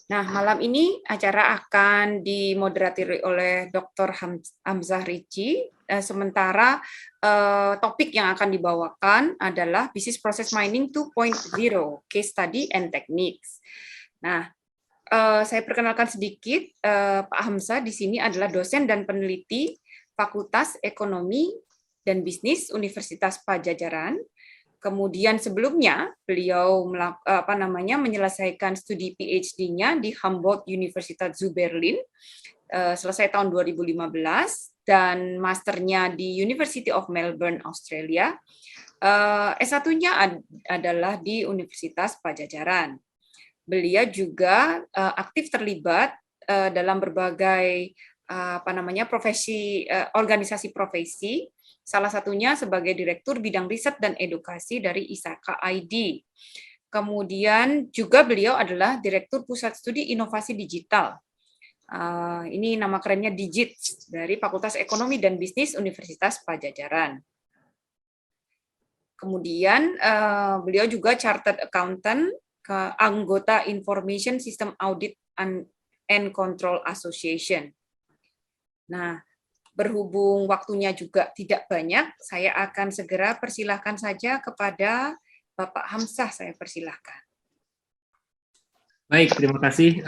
Nah, malam ini acara akan dimoderati oleh Dr. Hamzah Rici. Sementara topik yang akan dibawakan adalah Business Process Mining 2.0, Case Study and Techniques. Nah, saya perkenalkan sedikit, Pak Hamzah di sini adalah dosen dan peneliti Fakultas Ekonomi dan Bisnis Universitas Padjadjaran. Kemudian sebelumnya beliau menyelesaikan studi PhD-nya di Humboldt Universität zu Berlin, selesai tahun 2015, dan masternya di University of Melbourne, Australia. S1-nya adalah di Universitas Padjadjaran. Beliau juga aktif terlibat dalam berbagai profesi, organisasi profesi, salah satunya sebagai Direktur Bidang Riset dan Edukasi dari ISAKA ID. Kemudian juga beliau adalah Direktur Pusat Studi Inovasi Digital. Ini nama kerennya Digit, dari Fakultas Ekonomi dan Bisnis Universitas Padjadjaran. Kemudian beliau juga Chartered Accountant, anggota Information System Audit and Control Association. Nah, berhubung waktunya juga tidak banyak, saya akan segera persilahkan saja kepada Bapak Hamzah, saya persilahkan. Baik, terima kasih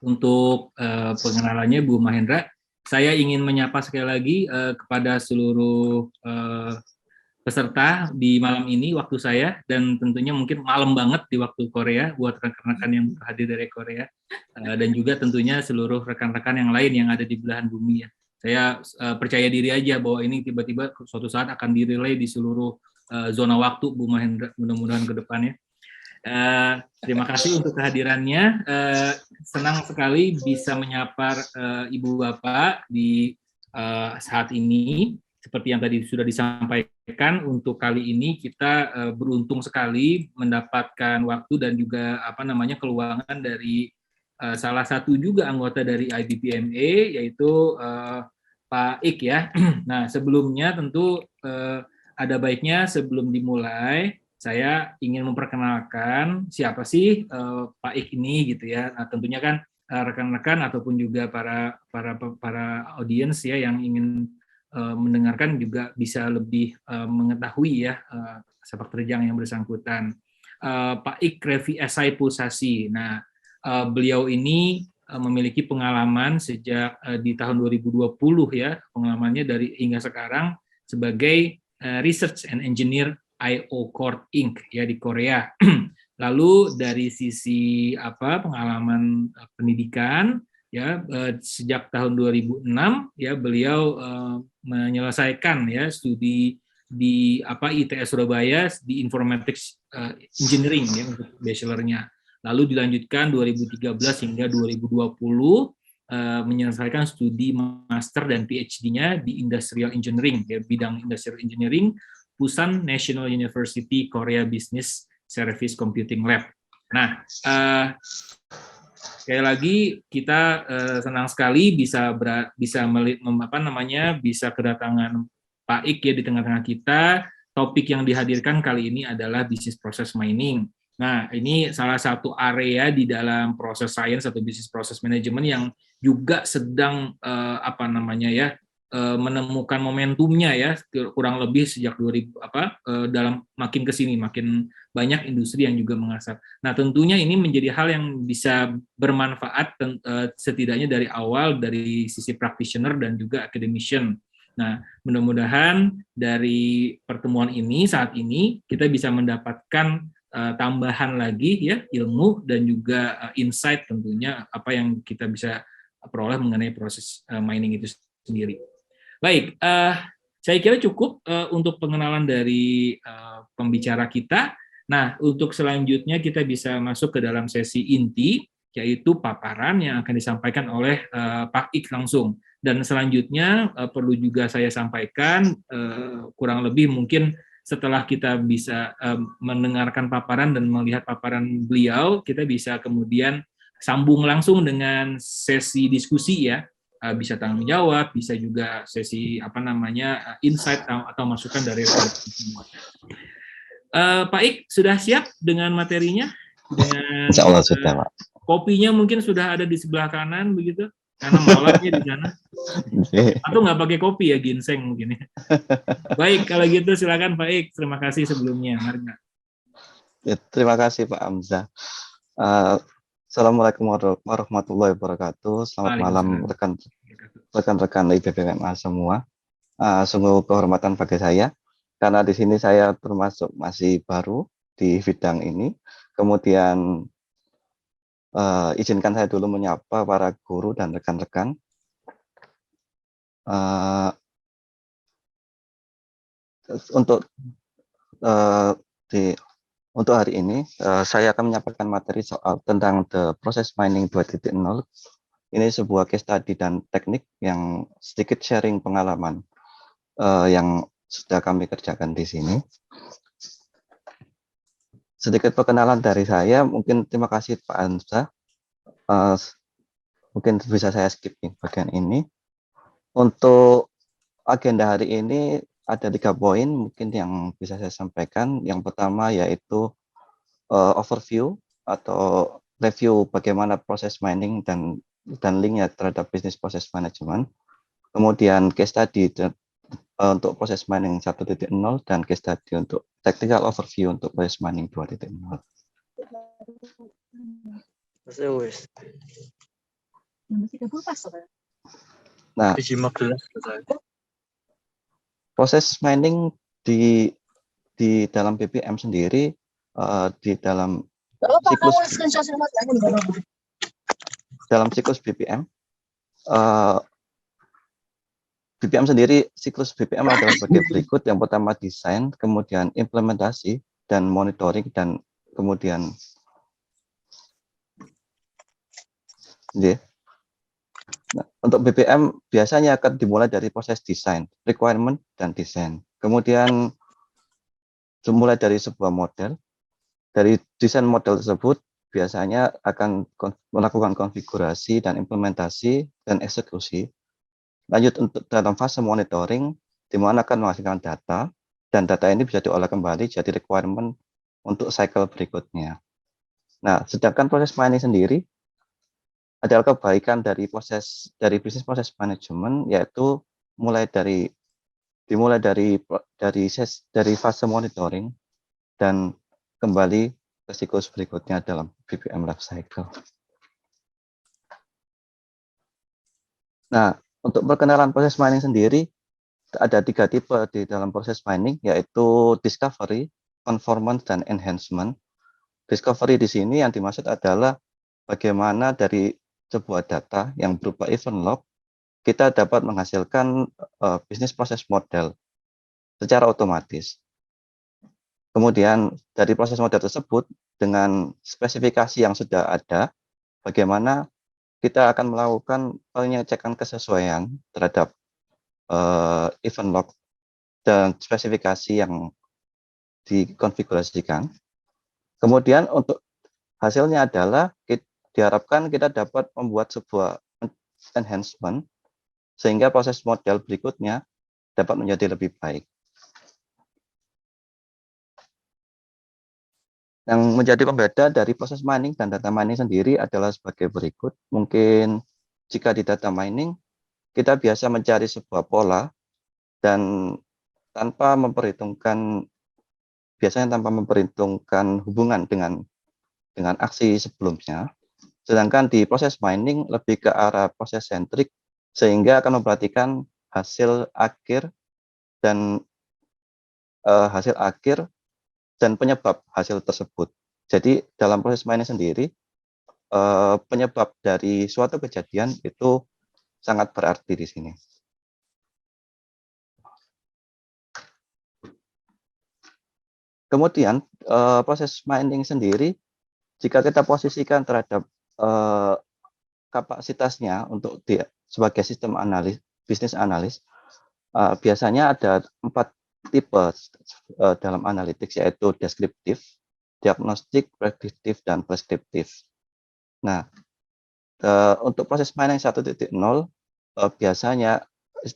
untuk pengenalannya Bu Mahendra. Saya ingin menyapa sekali lagi kepada seluruh peserta di malam ini waktu saya, dan tentunya mungkin malam banget di waktu Korea buat rekan-rekan yang hadir dari Korea, dan juga tentunya seluruh rekan-rekan yang lain yang ada di belahan bumi ya. Saya percaya diri aja bahwa ini tiba-tiba suatu saat akan direlay di seluruh zona waktu Bu Mahendra, mudah-mudahan ke depannya. Terima kasih untuk kehadirannya. Senang sekali bisa menyapa Ibu Bapak di saat ini. Seperti yang tadi sudah disampaikan, untuk kali ini kita beruntung sekali mendapatkan waktu dan juga keluangan dari salah satu juga anggota dari IBPMA, yaitu Pak Ik ya. Nah, sebelumnya tentu ada baiknya sebelum dimulai saya ingin memperkenalkan siapa sih Pak Ik ini gitu ya. Nah, tentunya kan rekan-rekan ataupun juga para audiens ya yang ingin mendengarkan juga bisa lebih mengetahui ya sepak terjang yang bersangkutan. Pak Ik Revi Esai Pulsasi. Nah, beliau ini memiliki pengalaman sejak di tahun 2020 ya, pengalamannya dari hingga sekarang sebagai Research and Engineer IO Corp Inc. ya di Korea. Lalu dari sisi pengalaman pendidikan ya, sejak tahun 2006 ya beliau menyelesaikan ya studi di ITS Surabaya di Informatics Engineering ya untuk bachelornya. Lalu dilanjutkan 2013 hingga 2020 menyelesaikan studi master dan PhD-nya di Industrial Engineering ya, bidang Industrial Engineering Busan National University Korea Business Service Computing Lab. Nah, sekali lagi kita senang sekali bisa kedatangan Pak Ik ya di tengah-tengah kita. Topik yang dihadirkan kali ini adalah business process mining. Nah, ini salah satu area di dalam proses science atau business process management yang juga sedang menemukan momentumnya ya, kurang lebih sejak 2000 dalam makin kesini makin banyak industri yang juga mengasah. Nah, tentunya ini menjadi hal yang bisa bermanfaat setidaknya dari awal dari sisi practitioner dan juga academician. Nah, mudah-mudahan dari pertemuan ini saat ini kita bisa mendapatkan tambahan lagi ya ilmu dan juga insight tentunya apa yang kita bisa peroleh mengenai proses mining itu sendiri. Baik, saya kira cukup untuk pengenalan dari pembicara kita. Nah, untuk selanjutnya kita bisa masuk ke dalam sesi inti, yaitu paparan yang akan disampaikan oleh Pak Ik langsung. Dan selanjutnya perlu juga saya sampaikan, kurang lebih mungkin setelah kita bisa mendengarkan paparan dan melihat paparan beliau, kita bisa kemudian sambung langsung dengan sesi diskusi ya. Bisa tanggung jawab, bisa juga sesi insight atau masukan dari semua. Pak Ik sudah siap dengan materinya? dengan Insya Allah sudah, Pak. kopinya mungkin sudah ada di sebelah kanan begitu, karena malamnya di sana. Atau nggak pakai kopi ya, ginseng mungkin ya. Baik, kalau gitu silakan Pak Ik. Terima kasih sebelumnya. Mari. Ya, terima kasih Pak Hamzah. Assalamualaikum warahmatullahi wabarakatuh. Selamat malam rekan-rekan IBBMA semua. Sungguh kehormatan bagi saya karena di sini saya termasuk masih baru di bidang ini. Kemudian izinkan saya dulu menyapa para guru dan rekan-rekan. Untuk hari ini saya akan menyampaikan materi soal tentang the process mining 2.0. Ini sebuah case study dan teknik yang sedikit sharing pengalaman yang sudah kami kerjakan di sini. Sedikit perkenalan dari saya, mungkin terima kasih Pak Hamzah. Mungkin bisa saya skip bagian ini. Untuk agenda hari ini ada 3 poin mungkin yang bisa saya sampaikan. Yang pertama yaitu overview atau review bagaimana proses mining dan linknya terhadap bisnis proses management. Kemudian case study untuk proses mining 1.0 dan case study untuk technical overview untuk proses mining 2.0. Nah, proses mining di dalam BPM sendiri di dalam siklus BPM BPM sendiri, siklus BPM adalah sebagai berikut. Yang pertama desain, kemudian implementasi dan monitoring, dan kemudian nah, untuk BPM biasanya akan dimulai dari proses desain, requirement dan desain. Kemudian dimulai dari sebuah model. Dari desain model tersebut biasanya akan melakukan konfigurasi dan implementasi dan eksekusi. Lanjut untuk dalam fase monitoring, di mana akan menghasilkan data, dan data ini bisa diolah kembali jadi requirement untuk cycle berikutnya. Nah, sedangkan proses mining sendiri adalah kebaikan dari bisnis proses manajemen, yaitu dimulai dari fase monitoring dan kembali ke siklus berikutnya dalam BPM life cycle. Nah, untuk perkenalan proses mining sendiri, ada 3 tipe di dalam proses mining, yaitu discovery, conformance, dan enhancement. Discovery di sini yang dimaksud adalah bagaimana dari sebuah data yang berupa event log, kita dapat menghasilkan bisnis proses model secara otomatis. Kemudian dari proses model tersebut, dengan spesifikasi yang sudah ada, bagaimana kita akan melakukan pengecekan kesesuaian terhadap event log dan spesifikasi yang dikonfigurasikan. Kemudian untuk hasilnya adalah diharapkan kita dapat membuat sebuah enhancement sehingga proses model berikutnya dapat menjadi lebih baik. Yang menjadi pembeda dari proses mining dan data mining sendiri adalah sebagai berikut. Mungkin jika di data mining, kita biasa mencari sebuah pola dan biasanya tanpa memperhitungkan hubungan dengan aksi sebelumnya. Sedangkan di proses mining lebih ke arah proses sentrik, sehingga akan memperhatikan hasil akhir dan penyebab hasil tersebut. Jadi dalam proses mining sendiri, penyebab dari suatu kejadian itu sangat berarti di sini. Kemudian proses mining sendiri, jika kita posisikan terhadap kapasitasnya untuk sebagai sistem bisnis analis, biasanya ada 4 tipe dalam analytics, yaitu deskriptif, diagnostik, prediktif, dan preskriptif. Nah, untuk proses mining 1.0, biasanya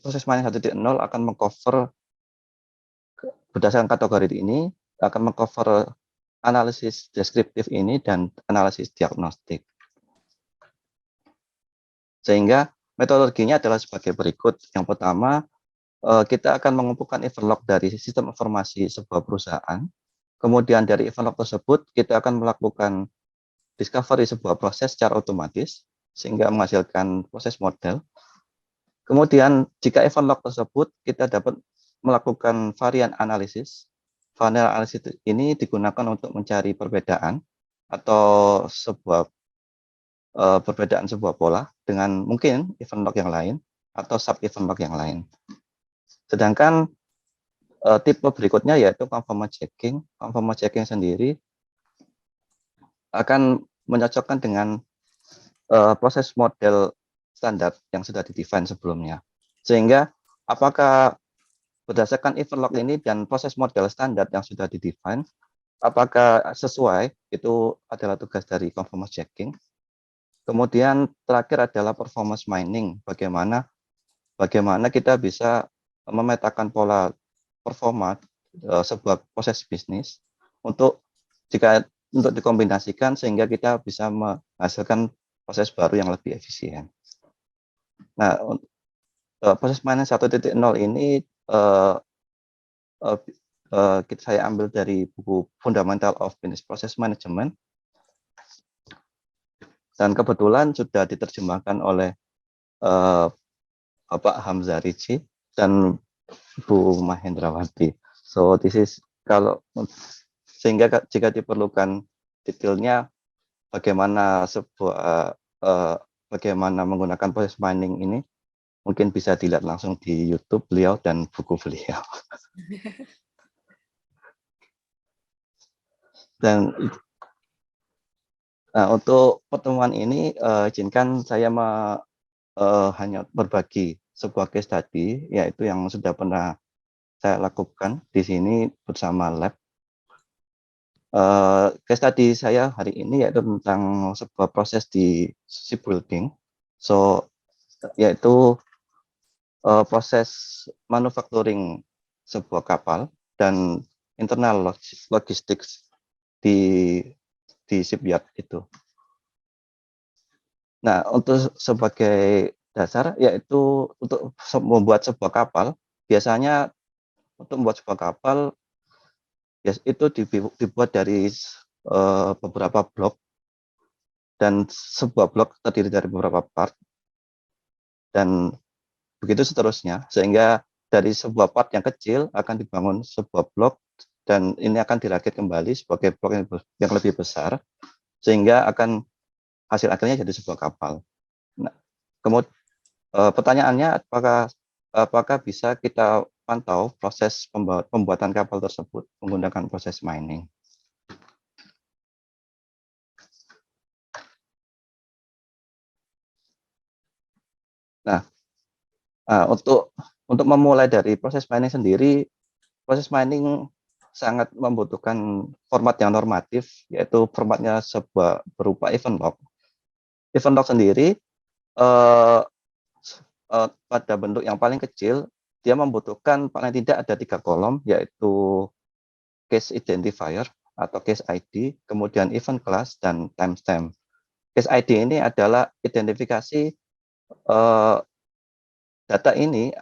proses mining 1.0 akan mengcover berdasarkan kategori ini, akan mengcover analisis deskriptif ini dan analisis diagnostik. Sehingga metodologinya adalah sebagai berikut. Yang pertama, kita akan mengumpulkan event log dari sistem informasi sebuah perusahaan. Kemudian dari event log tersebut, kita akan melakukan discovery sebuah proses secara otomatis, sehingga menghasilkan proses model. Kemudian, jika event log tersebut, kita dapat melakukan varian analisis. Varian analisis ini digunakan untuk mencari perbedaan atau perbedaan sebuah pola dengan mungkin event log yang lain atau sub event log yang lain. Sedangkan tipe berikutnya yaitu conformance checking. Conformance checking sendiri akan menyocokkan dengan proses model standar yang sudah didefine sebelumnya. Sehingga apakah berdasarkan event log ini dan proses model standar yang sudah didefine, apakah sesuai, itu adalah tugas dari conformance checking. Kemudian terakhir adalah performance mining, bagaimana kita bisa memetakan pola performa sebuah proses bisnis untuk dikombinasikan sehingga kita bisa menghasilkan proses baru yang lebih efisien. Nah, proses mining 1.0 ini saya ambil dari buku Fundamental of Business Process Management, dan kebetulan sudah diterjemahkan oleh Bapak Hamzah Richi dan Bu Mahendrawati. So this is sehingga jika diperlukan detailnya bagaimana bagaimana menggunakan proses mining ini, mungkin bisa dilihat langsung di YouTube beliau dan buku beliau. Dan untuk pertemuan ini, izinkan saya hanya berbagi sebuah case study, yaitu yang sudah pernah saya lakukan di sini bersama lab. Case study saya hari ini yaitu tentang sebuah proses di shipbuilding. So, yaitu proses manufacturing sebuah kapal dan internal logistik di shipyard itu. Nah, untuk sebagai dasar, yaitu untuk membuat sebuah kapal, biasanya untuk membuat sebuah kapal, itu dibuat dari beberapa blok, dan sebuah blok terdiri dari beberapa part, dan begitu seterusnya, sehingga dari sebuah part yang kecil akan dibangun sebuah blok, dan ini akan dirakit kembali sebagai blok yang lebih besar, sehingga akan hasil akhirnya jadi sebuah kapal. Nah, kemudian pertanyaannya, apakah bisa kita pantau proses pembuatan kapal tersebut menggunakan proses mining? Nah, untuk memulai dari proses mining sendiri, proses mining sangat membutuhkan format yang normatif, yaitu formatnya sebuah berupa event log. Event log sendiri pada bentuk yang paling kecil, dia membutuhkan paling tidak ada 3 kolom, yaitu case identifier atau case ID, kemudian event class, dan timestamp. Case ID ini adalah identifikasi data ini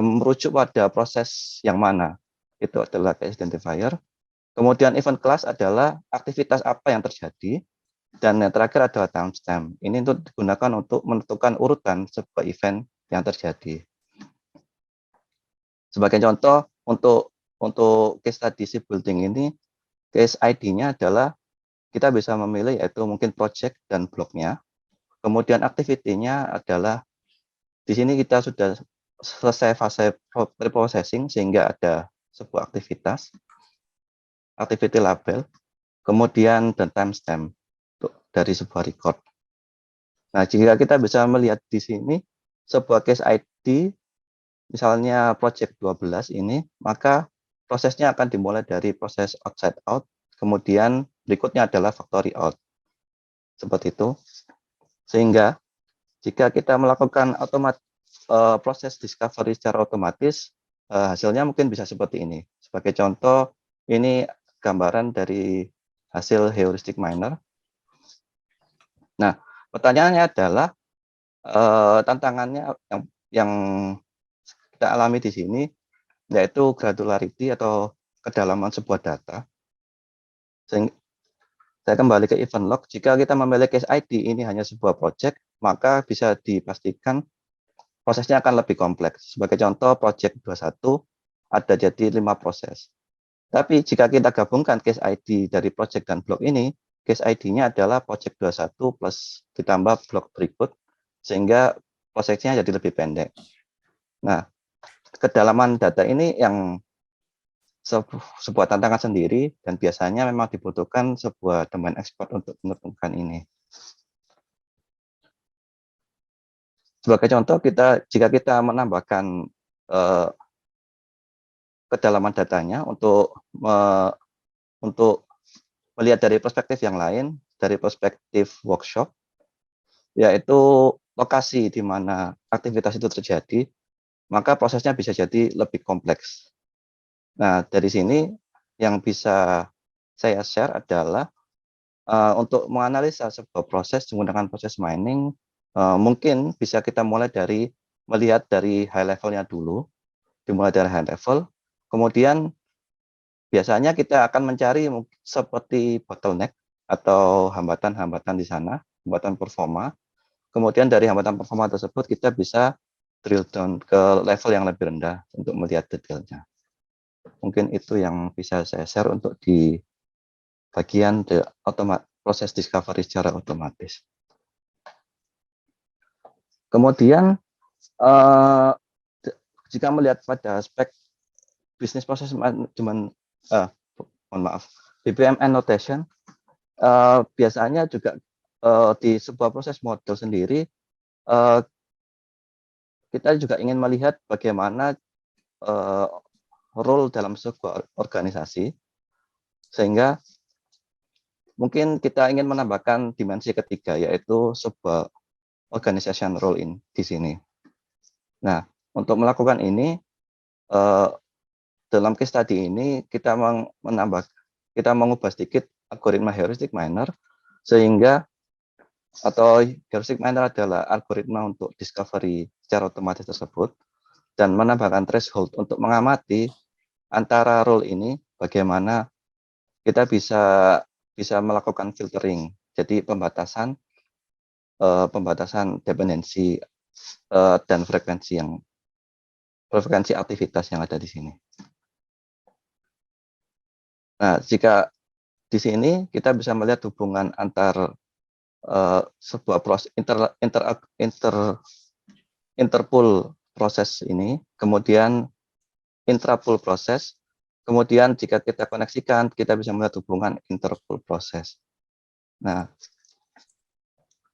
merujuk pada proses yang mana. Itu adalah case identifier. Kemudian event class adalah aktivitas apa yang terjadi. Dan yang terakhir adalah timestamp. Ini untuk digunakan untuk menentukan urutan sebuah event yang terjadi. Sebagai contoh, untuk case study shipbuilding ini, case ID-nya adalah kita bisa memilih yaitu mungkin project dan bloknya. Kemudian activity-nya adalah di sini kita sudah selesai fase preprocessing sehingga ada sebuah aktivitas, activity label, kemudian dan timestamp dari sebuah record. Nah, jika kita bisa melihat di sini sebuah case ID, misalnya project 12 ini, maka prosesnya akan dimulai dari proses outside out, kemudian berikutnya adalah factory out. Seperti itu. Sehingga jika kita melakukan proses discovery secara otomatis, hasilnya mungkin bisa seperti ini. Sebagai contoh, ini gambaran dari hasil heuristic miner. Nah, pertanyaannya adalah tantangannya yang kita alami di sini yaitu granularity atau kedalaman sebuah data. Sehingga saya kembali ke event log, jika kita memilih case ID ini hanya sebuah project, maka bisa dipastikan prosesnya akan lebih kompleks. Sebagai contoh, project 21 ada jadi 5 proses. Tapi jika kita gabungkan case ID dari project dan blok ini, case ID-nya adalah project 21 plus ditambah blok berikut, sehingga prosesnya jadi lebih pendek. Nah, kedalaman data ini yang sebuah tantangan sendiri dan biasanya memang dibutuhkan sebuah domain expert untuk menemukan ini. Sebagai contoh, jika kita menambahkan kedalaman datanya untuk melihat dari perspektif yang lain, dari perspektif workshop, yaitu lokasi di mana aktivitas itu terjadi, maka prosesnya bisa jadi lebih kompleks. Nah, dari sini yang bisa saya share adalah untuk menganalisa sebuah proses menggunakan proses mining, mungkin bisa kita mulai dari melihat dari high levelnya dulu, dimulai dari high level, kemudian biasanya kita akan mencari seperti bottleneck atau hambatan-hambatan di sana, hambatan performa. Kemudian dari hambatan performa tersebut kita bisa drill down ke level yang lebih rendah untuk melihat detailnya. Mungkin itu yang bisa saya share untuk di bagian proses discovery secara otomatis. Kemudian jika melihat pada aspek bisnis proses manajemen, mohon maaf, BPM annotation, biasanya juga di sebuah proses model sendiri kita juga ingin melihat bagaimana role dalam sebuah organisasi, sehingga mungkin kita ingin menambahkan dimensi ketiga, yaitu sebuah organization role di sini. Nah, untuk melakukan ini, dalam case study ini kita mengubah sedikit algoritma heuristic miner, sehingga heuristic miner adalah algoritma untuk discovery secara otomatis tersebut, dan menambahkan threshold untuk mengamati antara role ini bagaimana kita bisa melakukan filtering, jadi pembatasan dependensi dan frekuensi aktivitas yang ada di sini. Nah, jika di sini kita bisa melihat hubungan antar sebuah proses interpool proses ini, kemudian intrapool proses, kemudian jika kita koneksikan, kita bisa melihat hubungan interpool proses. Nah,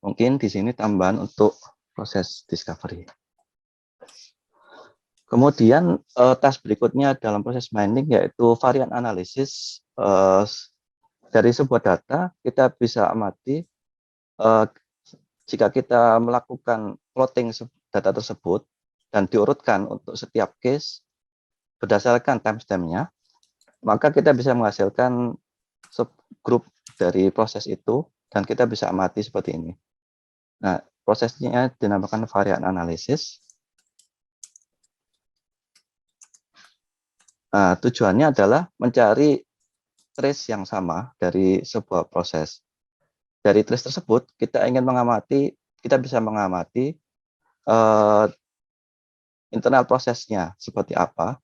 mungkin di sini tambahan untuk proses discovery. Kemudian task berikutnya dalam proses mining yaitu varian analisis. Dari sebuah data kita bisa amati jika kita melakukan plotting data tersebut dan diurutkan untuk setiap case berdasarkan timestamp-nya, maka kita bisa menghasilkan subgroup dari proses itu dan kita bisa amati seperti ini. Nah, prosesnya dinamakan varian analisis. Nah, tujuannya adalah mencari trace yang sama dari sebuah proses. Dari trace tersebut, kita bisa mengamati internal prosesnya seperti apa,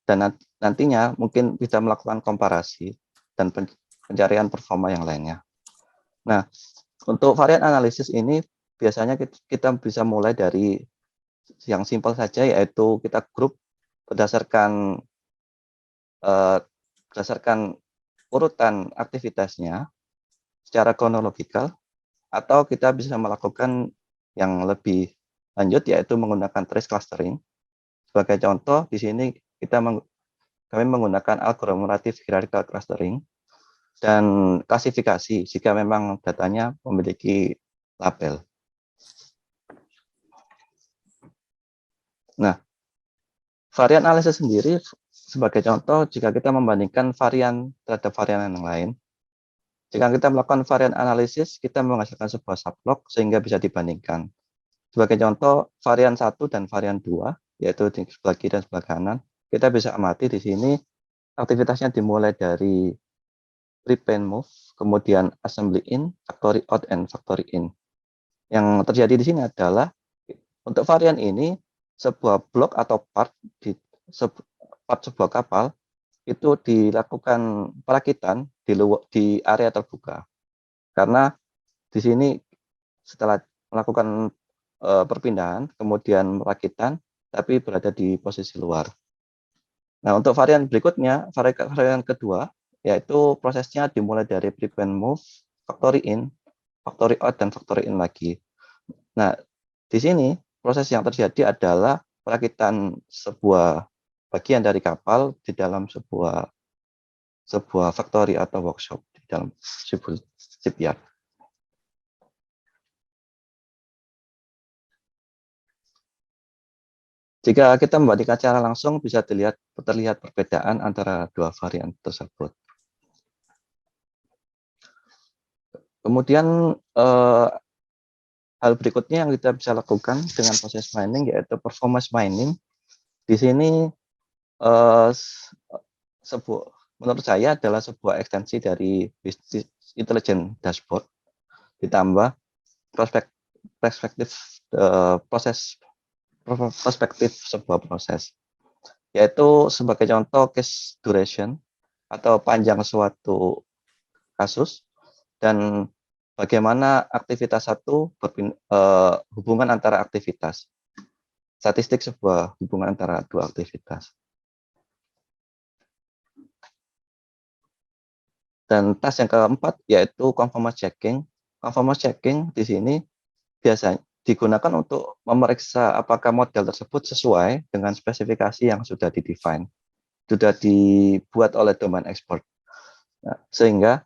dan nantinya mungkin bisa melakukan komparasi dan pencarian performa yang lainnya. Nah, untuk varian analisis ini biasanya kita bisa mulai dari yang simpel saja, yaitu kita grup berdasarkan urutan aktivitasnya secara kronologikal, atau kita bisa melakukan yang lebih lanjut, yaitu menggunakan trace clustering. Sebagai contoh, di sini kami menggunakan algoritmatif hierarchical clustering dan klasifikasi jika memang datanya memiliki label. Nah, varian analisis sendiri sebagai contoh, jika kita membandingkan varian terhadap varian yang lain, Jika kita melakukan varian analisis, kita menghasilkan sebuah sublog sehingga bisa dibandingkan. Sebagai contoh, varian 1 dan varian 2, yaitu di sebelah kiri dan sebelah kanan, kita bisa amati di sini aktivitasnya dimulai dari prepend move, kemudian assembly in, factory out, and factory in. Yang terjadi di sini adalah untuk varian ini sebuah blok atau part sebuah kapal itu dilakukan perakitan di area terbuka. Karena di sini setelah melakukan perpindahan, kemudian perakitan, tapi berada di posisi luar. Nah, untuk varian berikutnya, varian kedua, yaitu prosesnya dimulai dari prepend move, factory in, factory out, dan factory in lagi. Nah, di sini proses yang terjadi adalah perakitan sebuah bagian dari kapal di dalam sebuah factory atau workshop di dalam shipyard. Jika kita membandingkan secara langsung, bisa terlihat perbedaan antara dua varian tersebut. Kemudian hal berikutnya yang kita bisa lakukan dengan proses mining yaitu performance mining. Di sini menurut saya adalah sebuah ekstensi dari business intelligence dashboard ditambah perspektif sebuah proses, yaitu sebagai contoh case duration atau panjang suatu kasus dan bagaimana aktivitas satu hubungan antara aktivitas, statistik sebuah hubungan antara dua aktivitas. Dan task yang keempat yaitu conformance checking. Conformance checking di sini biasanya digunakan untuk memeriksa apakah model tersebut sesuai dengan spesifikasi yang sudah sudah dibuat oleh domain expert. Nah, sehingga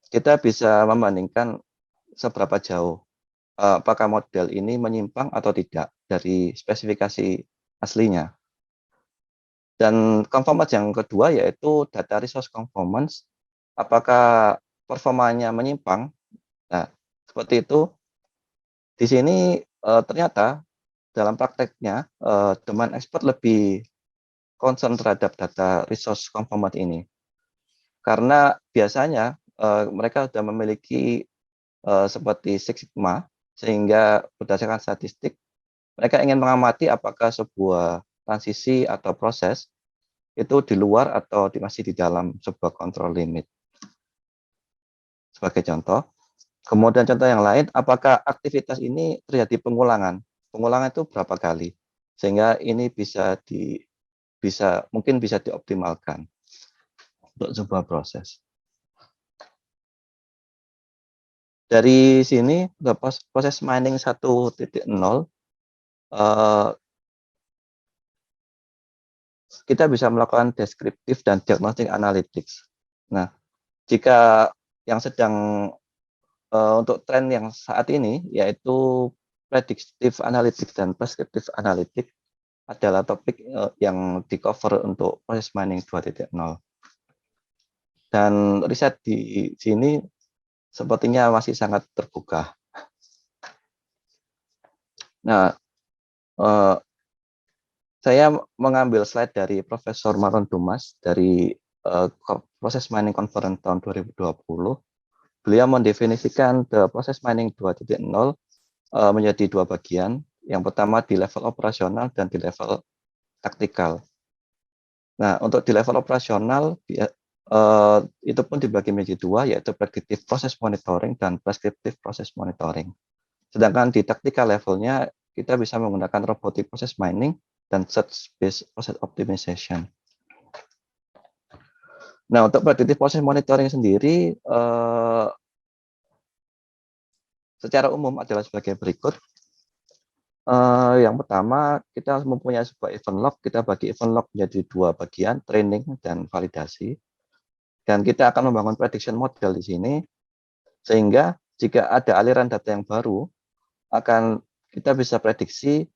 kita bisa membandingkan seberapa jauh apakah model ini menyimpang atau tidak dari spesifikasi aslinya. Dan conformance yang kedua yaitu data resource conformance, apakah performanya menyimpang. Nah, seperti itu. Di sini ternyata dalam prakteknya domain expert lebih concern terhadap data resource conformance ini. Karena biasanya mereka sudah memiliki seperti Six Sigma, sehingga berdasarkan statistik, mereka ingin mengamati apakah sebuah transisi atau proses itu di luar atau masih di dalam sebuah control limit. Sebagai contoh. Kemudian contoh yang lain, apakah aktivitas ini terjadi pengulangan? Pengulangan itu berapa kali? Sehingga ini mungkin bisa dioptimalkan untuk sebuah proses. Dari sini proses mining 1.0 kita bisa melakukan deskriptif dan diagnostic analytics. Nah, jika yang sedang untuk tren yang saat ini yaitu predictive analytics dan prescriptive analytics adalah topik yang di-cover untuk proses mining 2.0. Dan riset di sini sepertinya masih sangat terbuka. Nah, saya mengambil slide dari Profesor Maron Dumas dari proses mining conference tahun 2020. Beliau mendefinisikan proses mining 2.0 menjadi dua bagian. Yang pertama di level operasional dan di level taktikal. Nah, untuk di level operasional itu pun dibagi menjadi dua, yaitu predictive process monitoring dan prescriptive process monitoring. Sedangkan di taktikal levelnya kita bisa menggunakan robotic process mining dan search-based process optimization. Nah, untuk predictive process monitoring sendiri secara umum adalah sebagai berikut. Yang pertama, kita mempunyai sebuah event log. Kita bagi event log menjadi dua bagian, training dan validasi. Dan kita akan membangun prediction model di sini, sehingga jika ada aliran data yang baru, kita bisa prediksi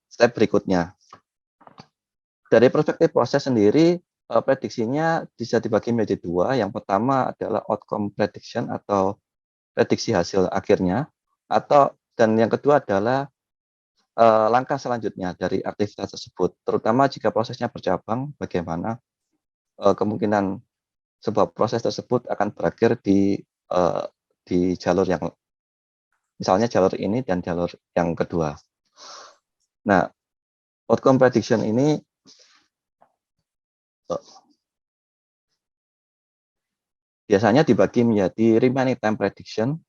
step berikutnya. Dari perspektif proses sendiri, prediksinya bisa dibagi menjadi dua. Yang pertama adalah outcome prediction atau prediksi hasil akhirnya, dan yang kedua adalah langkah selanjutnya dari aktivitas tersebut. Terutama jika prosesnya bercabang, bagaimana kemungkinan sebuah proses tersebut akan berakhir di jalur yang misalnya jalur ini dan jalur yang kedua. Nah, outcome prediction ini biasanya dibagi menjadi remaining time prediction,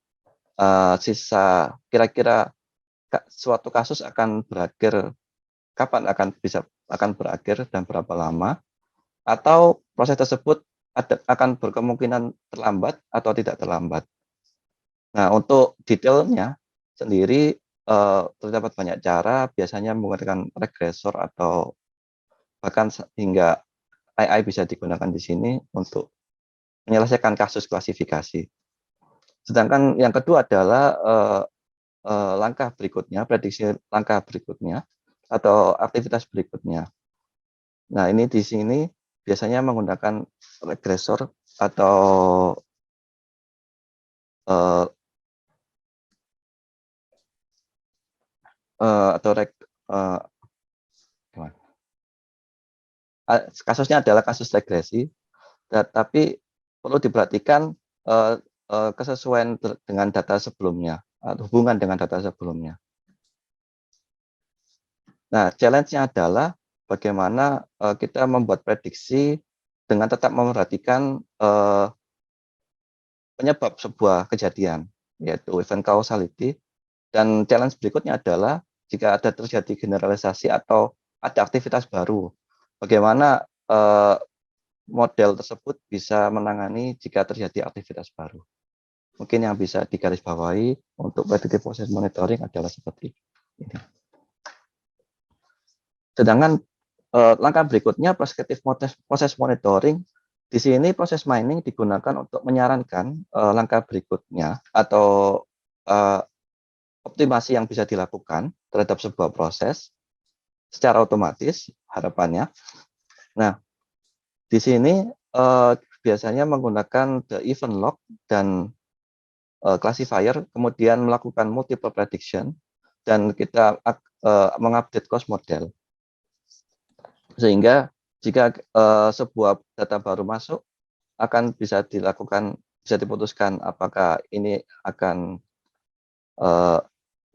sisa kira-kira suatu kasus akan berakhir, kapan akan berakhir dan berapa lama, atau proses tersebut akan berkemungkinan terlambat atau tidak terlambat. Nah, untuk detailnya sendiri terdapat banyak cara, biasanya menggunakan regresor atau bahkan hingga AI bisa digunakan di sini untuk menyelesaikan kasus klasifikasi. Sedangkan yang kedua adalah langkah berikutnya, prediksi langkah berikutnya atau aktivitas berikutnya. Nah, ini di sini biasanya menggunakan regresor atau kasusnya adalah kasus regresi, tapi perlu diperhatikan kesesuaian dengan data sebelumnya, atau hubungan dengan data sebelumnya. Nah, challenge-nya adalah bagaimana kita membuat prediksi dengan tetap memperhatikan penyebab sebuah kejadian, yaitu event causality. Dan challenge berikutnya adalah jika ada terjadi generalisasi atau ada aktivitas baru, bagaimana model tersebut bisa menangani jika terjadi aktivitas baru. Mungkin yang bisa digarisbawahi untuk predictive process monitoring adalah seperti ini. Sedangkan langkah berikutnya prescriptive process monitoring, di sini proses mining digunakan untuk menyarankan langkah berikutnya atau optimasi yang bisa dilakukan terhadap sebuah proses secara otomatis harapannya. Nah, di sini biasanya menggunakan the event log dan classifier, kemudian melakukan multiple prediction, dan kita mengupdate cost model. Sehingga jika sebuah data baru masuk, akan bisa diputuskan apakah ini akan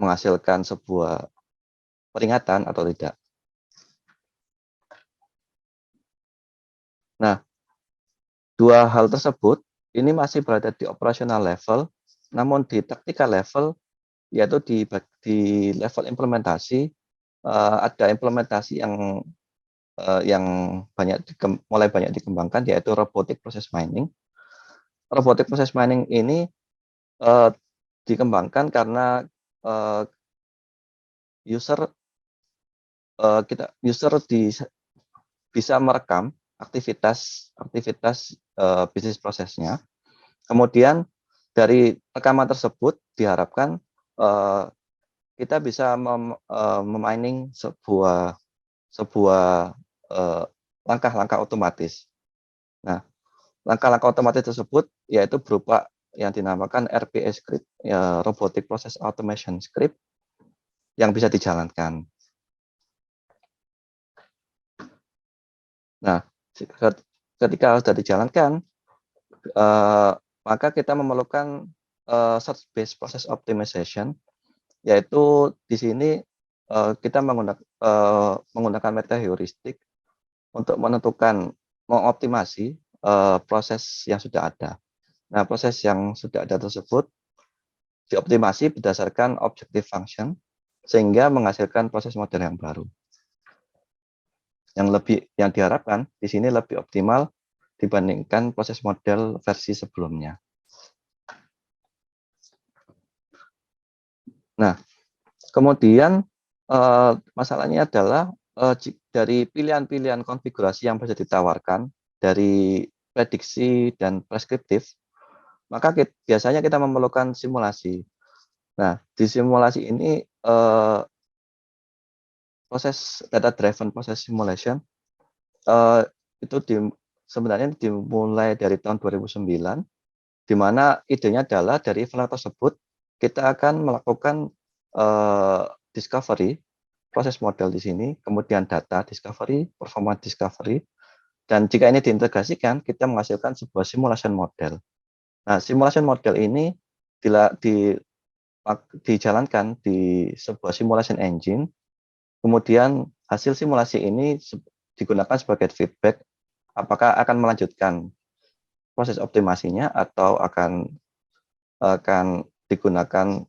menghasilkan sebuah peringatan atau tidak. Nah, dua hal tersebut ini masih berada di operational level, namun di tactical level, yaitu di level implementasi, ada implementasi yang mulai banyak dikembangkan, yaitu robotic process mining. Robotic process mining ini dikembangkan karena user bisa merekam aktivitas bisnis prosesnya. Kemudian dari rekaman tersebut diharapkan kita bisa memining sebuah langkah-langkah otomatis. Nah, langkah-langkah otomatis tersebut yaitu berupa yang dinamakan RPA script, Robotic Process Automation Script, yang bisa dijalankan. Nah, ketika sudah dijalankan, maka kita memerlukan search-based process optimization, yaitu di sini kita menggunakan meta heuristik untuk mengoptimasi proses yang sudah ada. Nah, proses yang sudah ada tersebut dioptimasi berdasarkan objective function, sehingga menghasilkan proses model yang baru. Yang diharapkan di sini lebih optimal dibandingkan proses model versi sebelumnya. Nah, kemudian masalahnya adalah dari pilihan-pilihan konfigurasi yang bisa ditawarkan dari prediksi dan preskriptif, maka biasanya kita memerlukan simulasi. Nah, di simulasi ini proses data driven process simulation itu sebenarnya dimulai dari tahun 2009, di mana idenya adalah dari event tersebut kita akan melakukan discovery, proses model di sini, kemudian data discovery, performance discovery, dan jika ini diintegrasikan, kita menghasilkan sebuah simulation model. Nah, simulation model ini dijalankan di sebuah simulation engine, kemudian hasil simulasi ini digunakan sebagai feedback apakah akan melanjutkan proses optimasinya atau akan digunakan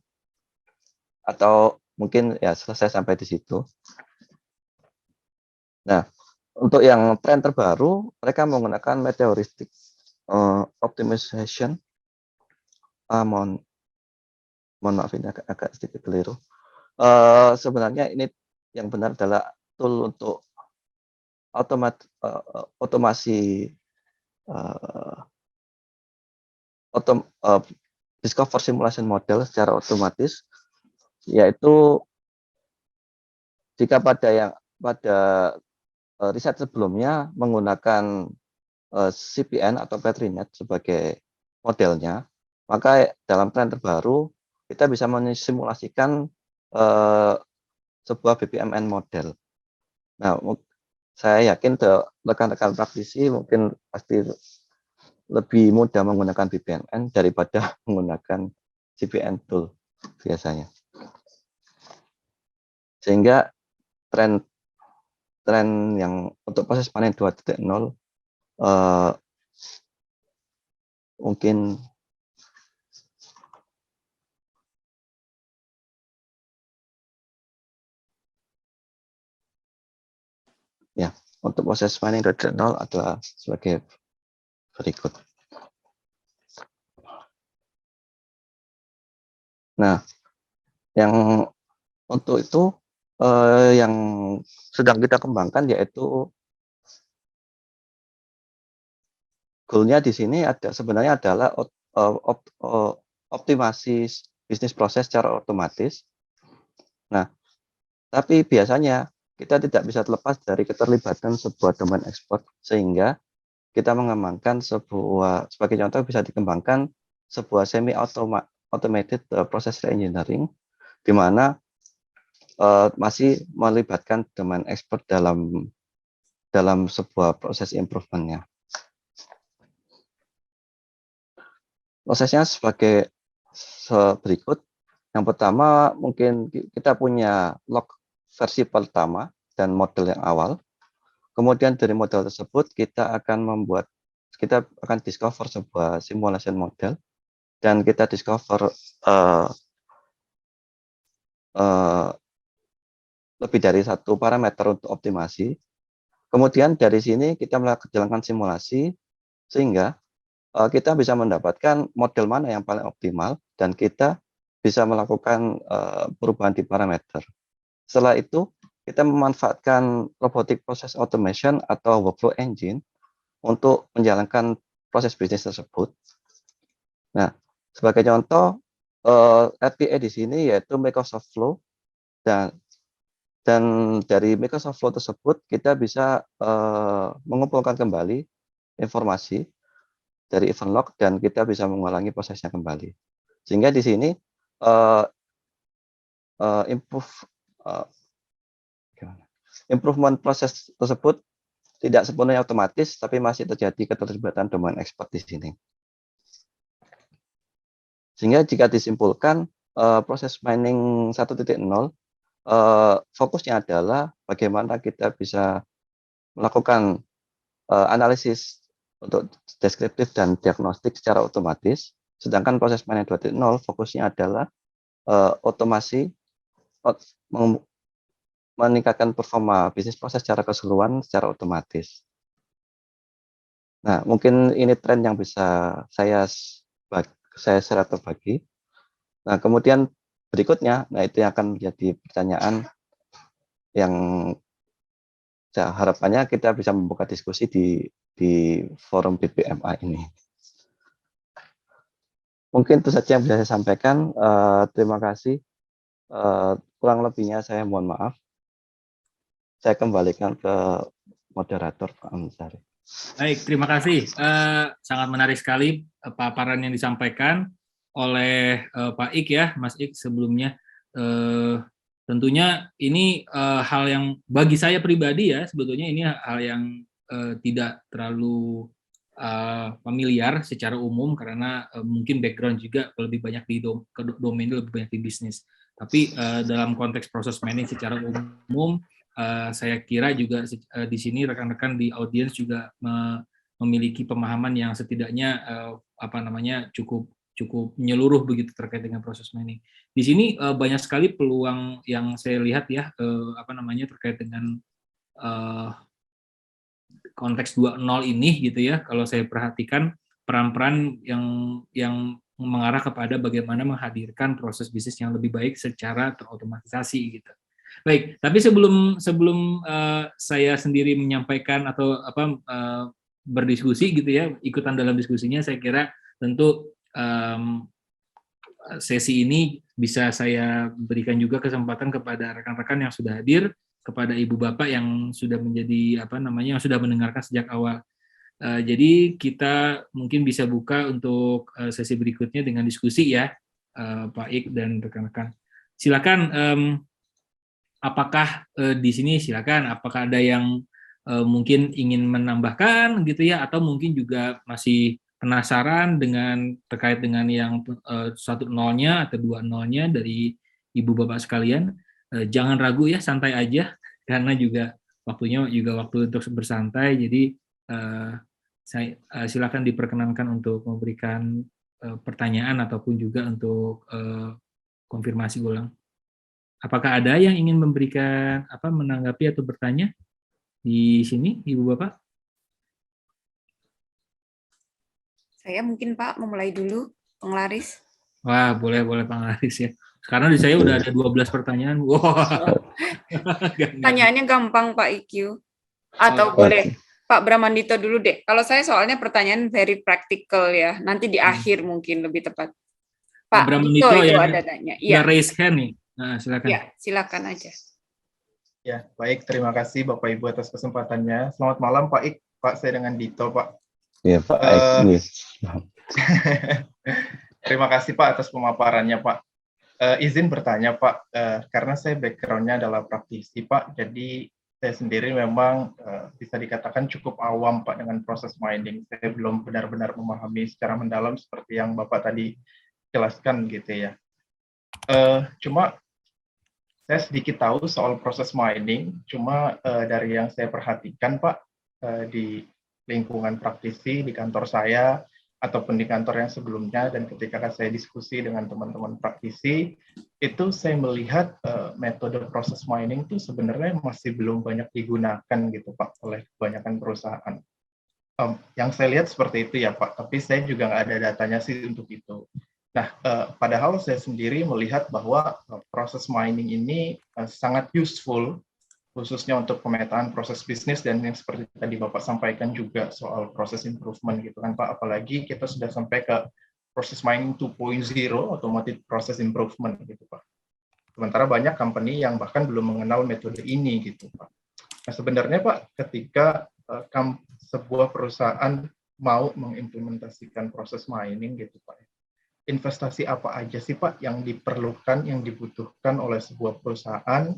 atau mungkin ya selesai sampai di situ. Nah, untuk yang tren terbaru, mereka menggunakan meteoristic optimization. Mohon maaf ini agak sedikit keliru. Sebenarnya ini yang benar adalah tool untuk otomasi discover simulation model secara otomatis, yaitu jika pada riset sebelumnya menggunakan CPN atau Petrinet sebagai modelnya, maka dalam tren terbaru kita bisa mensimulasikan sebuah BPMN model. Nah, saya yakin rekan-rekan praktisi mungkin pasti lebih mudah menggunakan BPMN daripada menggunakan CPN tool biasanya. Sehingga tren yang untuk proses panen 2.0 mungkin ya, untuk proses mining 2.0 adalah sebagai berikut. Nah, yang untuk itu yang sedang kita kembangkan yaitu goal-nya di sini sebenarnya adalah optimasi bisnis proses secara otomatis. Nah, tapi biasanya kita tidak bisa terlepas dari keterlibatan sebuah domain expert, sehingga kita mengembangkan sebagai contoh bisa dikembangkan sebuah semi automated process engineering, di mana masih melibatkan domain expert dalam sebuah proses improvement-nya. Prosesnya sebagai berikut. Yang pertama, mungkin kita punya log versi pertama dan model yang awal. Kemudian dari model tersebut kita akan discover sebuah simulation model, dan kita discover lebih dari satu parameter untuk optimasi. Kemudian dari sini kita menjalankan simulasi sehingga kita bisa mendapatkan model mana yang paling optimal dan kita bisa melakukan perubahan di parameter. Setelah itu kita memanfaatkan robotic process automation atau workflow engine untuk menjalankan proses bisnis tersebut. Nah, sebagai contoh RPA di sini yaitu Microsoft Flow, dan dari Microsoft Flow tersebut kita bisa mengumpulkan kembali informasi dari event log dan kita bisa mengulangi prosesnya kembali. Sehingga di sini improvement proses tersebut tidak sepenuhnya otomatis, tapi masih terjadi keterlibatan domain expert di sini. Sehingga jika disimpulkan proses mining 1.0 fokusnya adalah bagaimana kita bisa melakukan analisis untuk deskriptif dan diagnostik secara otomatis, sedangkan proses mining 2.0 fokusnya adalah otomasi, meningkatkan performa bisnis proses secara keseluruhan secara otomatis. Nah, mungkin ini tren yang bisa saya share atau bagi. Nah, kemudian berikutnya, itu yang akan menjadi pertanyaan yang harapannya kita bisa membuka diskusi di forum BPMA ini. Mungkin itu saja yang bisa saya sampaikan. Terima kasih. Kurang lebihnya saya mohon maaf. Saya kembalikan ke moderator Pak Amzari. Baik, terima kasih. Sangat menarik sekali paparan yang disampaikan oleh Pak Ik ya, Mas Ik sebelumnya. Tentunya ini hal yang bagi saya pribadi ya, sebetulnya ini hal yang tidak terlalu familiar secara umum karena mungkin background juga lebih banyak di domain lebih banyak di bisnis. Tapi dalam konteks proses mining secara umum, saya kira juga di sini rekan-rekan di audiens juga memiliki pemahaman yang setidaknya cukup menyeluruh begitu terkait dengan proses mining. Di sini banyak sekali peluang yang saya lihat ya terkait dengan konteks 2.0 ini gitu ya. Kalau saya perhatikan peran-peran yang mengarah kepada bagaimana menghadirkan proses bisnis yang lebih baik secara terotomatisasi gitu. Baik, tapi sebelum saya sendiri menyampaikan atau berdiskusi gitu ya, ikutan dalam diskusinya, saya kira tentu sesi ini bisa saya berikan juga kesempatan kepada rekan-rekan yang sudah hadir, kepada ibu bapak yang sudah menjadi yang sudah mendengarkan sejak awal. Jadi kita mungkin bisa buka untuk sesi berikutnya dengan diskusi ya, Pak Ik dan rekan-rekan. Silakan. Apakah di sini silakan, apakah ada yang mungkin ingin menambahkan gitu ya, atau mungkin juga masih penasaran terkait dengan yang 1.0-nya atau 2.0-nya dari ibu bapak sekalian. Jangan ragu ya, santai aja karena juga waktunya juga waktu untuk bersantai. Jadi saya silakan diperkenankan untuk memberikan pertanyaan ataupun juga untuk konfirmasi ulang. Apakah ada yang ingin memberikan menanggapi atau bertanya di sini, Ibu Bapak? Saya mungkin Pak memulai dulu, Penglaris. Wah, boleh Penglaris ya. Karena di saya udah ada 12 pertanyaan. Wah. Pertanyaannya gampang Pak IQ. Atau boleh Pak Bramandito dulu deh. Kalau saya soalnya pertanyaan very practical ya. Nanti di akhir mungkin lebih tepat. Pak Dito itu ada tanya. Iya. Raise hand nih. Nah, silakan. Ya, silakan aja. Ya, baik. Terima kasih Bapak Ibu atas kesempatannya. Selamat malam Pak Ik. Pak, saya dengan Dito, Pak. Iya, Pak Ik. Terima kasih Pak atas pemaparannya, Pak. Izin bertanya, Pak, karena saya background-nya adalah praktisi, Pak. Jadi saya sendiri memang bisa dikatakan cukup awam, Pak, dengan proses mining. Saya belum benar-benar memahami secara mendalam seperti yang Bapak tadi jelaskan, gitu ya. Cuma saya sedikit tahu soal proses mining, cuma dari yang saya perhatikan, Pak, di lingkungan praktisi, di kantor saya, ataupun di kantor yang sebelumnya, dan ketika saya diskusi dengan teman-teman praktisi, itu saya melihat metode proses mining itu sebenarnya masih belum banyak digunakan gitu, Pak, oleh kebanyakan perusahaan. Yang saya lihat seperti itu ya, Pak, tapi saya juga nggak ada datanya sih untuk itu. Nah, padahal saya sendiri melihat bahwa proses mining ini sangat useful, khususnya untuk pemetaan proses bisnis dan yang seperti tadi Bapak sampaikan juga soal proses improvement gitu kan Pak, apalagi kita sudah sampai ke proses mining 2.0, automated process improvement gitu Pak. Sementara banyak company yang bahkan belum mengenal metode ini gitu Pak. Nah, sebenarnya Pak, ketika sebuah perusahaan mau mengimplementasikan proses mining gitu Pak, investasi apa aja sih Pak yang diperlukan, yang dibutuhkan oleh sebuah perusahaan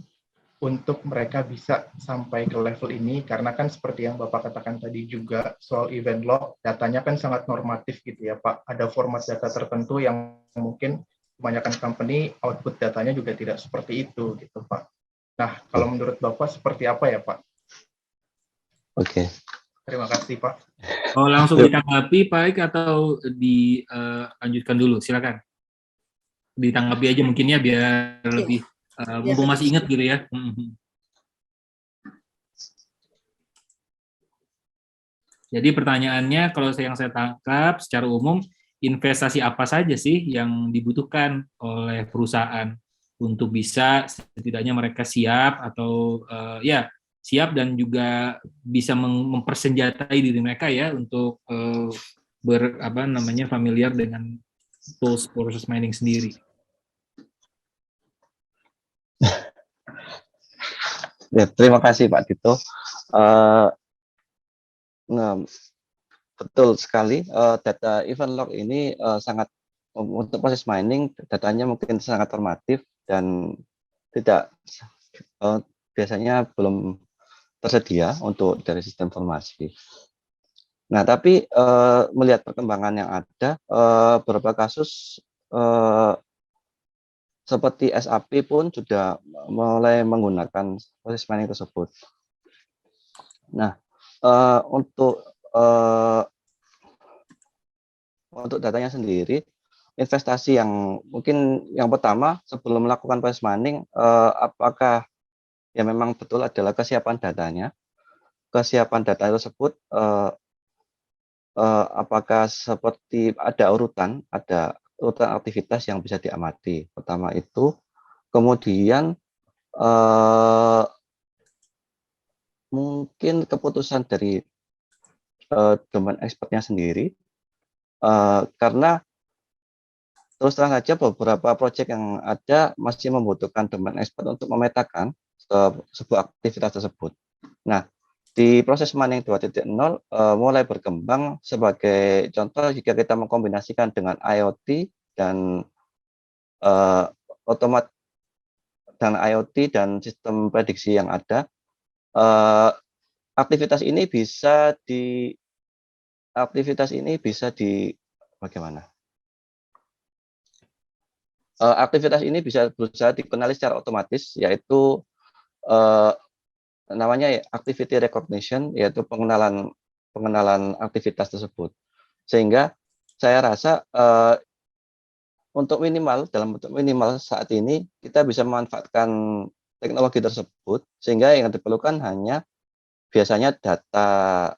untuk mereka bisa sampai ke level ini? Karena kan seperti yang Bapak katakan tadi juga soal event log, datanya kan sangat normatif gitu ya Pak. Ada format data tertentu yang mungkin kebanyakan company output datanya juga tidak seperti itu gitu Pak. Nah, kalau menurut Bapak seperti apa ya Pak? Oke. Terima kasih Pak. Oh, langsung ditanggapi Pak Ik atau dilanjutkan dulu? Silakan. Ditanggapi aja mungkin ya biar lebih mumpung masih ingat gitu ya. Jadi pertanyaannya kalau yang saya tangkap secara umum, investasi apa saja sih yang dibutuhkan oleh perusahaan untuk bisa setidaknya mereka siap atau siap dan juga bisa mempersenjatai diri mereka ya untuk familiar dengan tools proses mining sendiri. Ya, terima kasih Pak Dito. Nah, betul sekali. Data event log ini sangat untuk proses mining datanya mungkin sangat formatif dan tidak biasanya belum tersedia untuk dari sistem informasi. Nah, tapi melihat perkembangan yang ada, beberapa kasus seperti SAP pun sudah mulai menggunakan proses mining tersebut. Nah, untuk datanya sendiri, investasi yang mungkin yang pertama sebelum melakukan proses mining, apakah ya memang betul adalah kesiapan datanya. Kesiapan data tersebut apakah seperti ada urutan aktivitas yang bisa diamati. Pertama itu, kemudian mungkin keputusan dari domain expertnya sendiri, karena terus terang saja beberapa proyek yang ada masih membutuhkan domain expert untuk memetakan sebuah aktivitas tersebut. Nah, di proses mining 2.0 mulai berkembang sebagai contoh jika kita mengkombinasikan dengan IoT dan otomat dan IoT dan sistem prediksi yang ada, aktivitas ini bagaimana? Aktivitas ini bisa berusaha dikenali secara otomatis, yaitu namanya activity recognition, yaitu pengenalan aktivitas tersebut. Sehingga saya rasa dalam bentuk minimal saat ini kita bisa memanfaatkan teknologi tersebut, sehingga yang diperlukan hanya biasanya data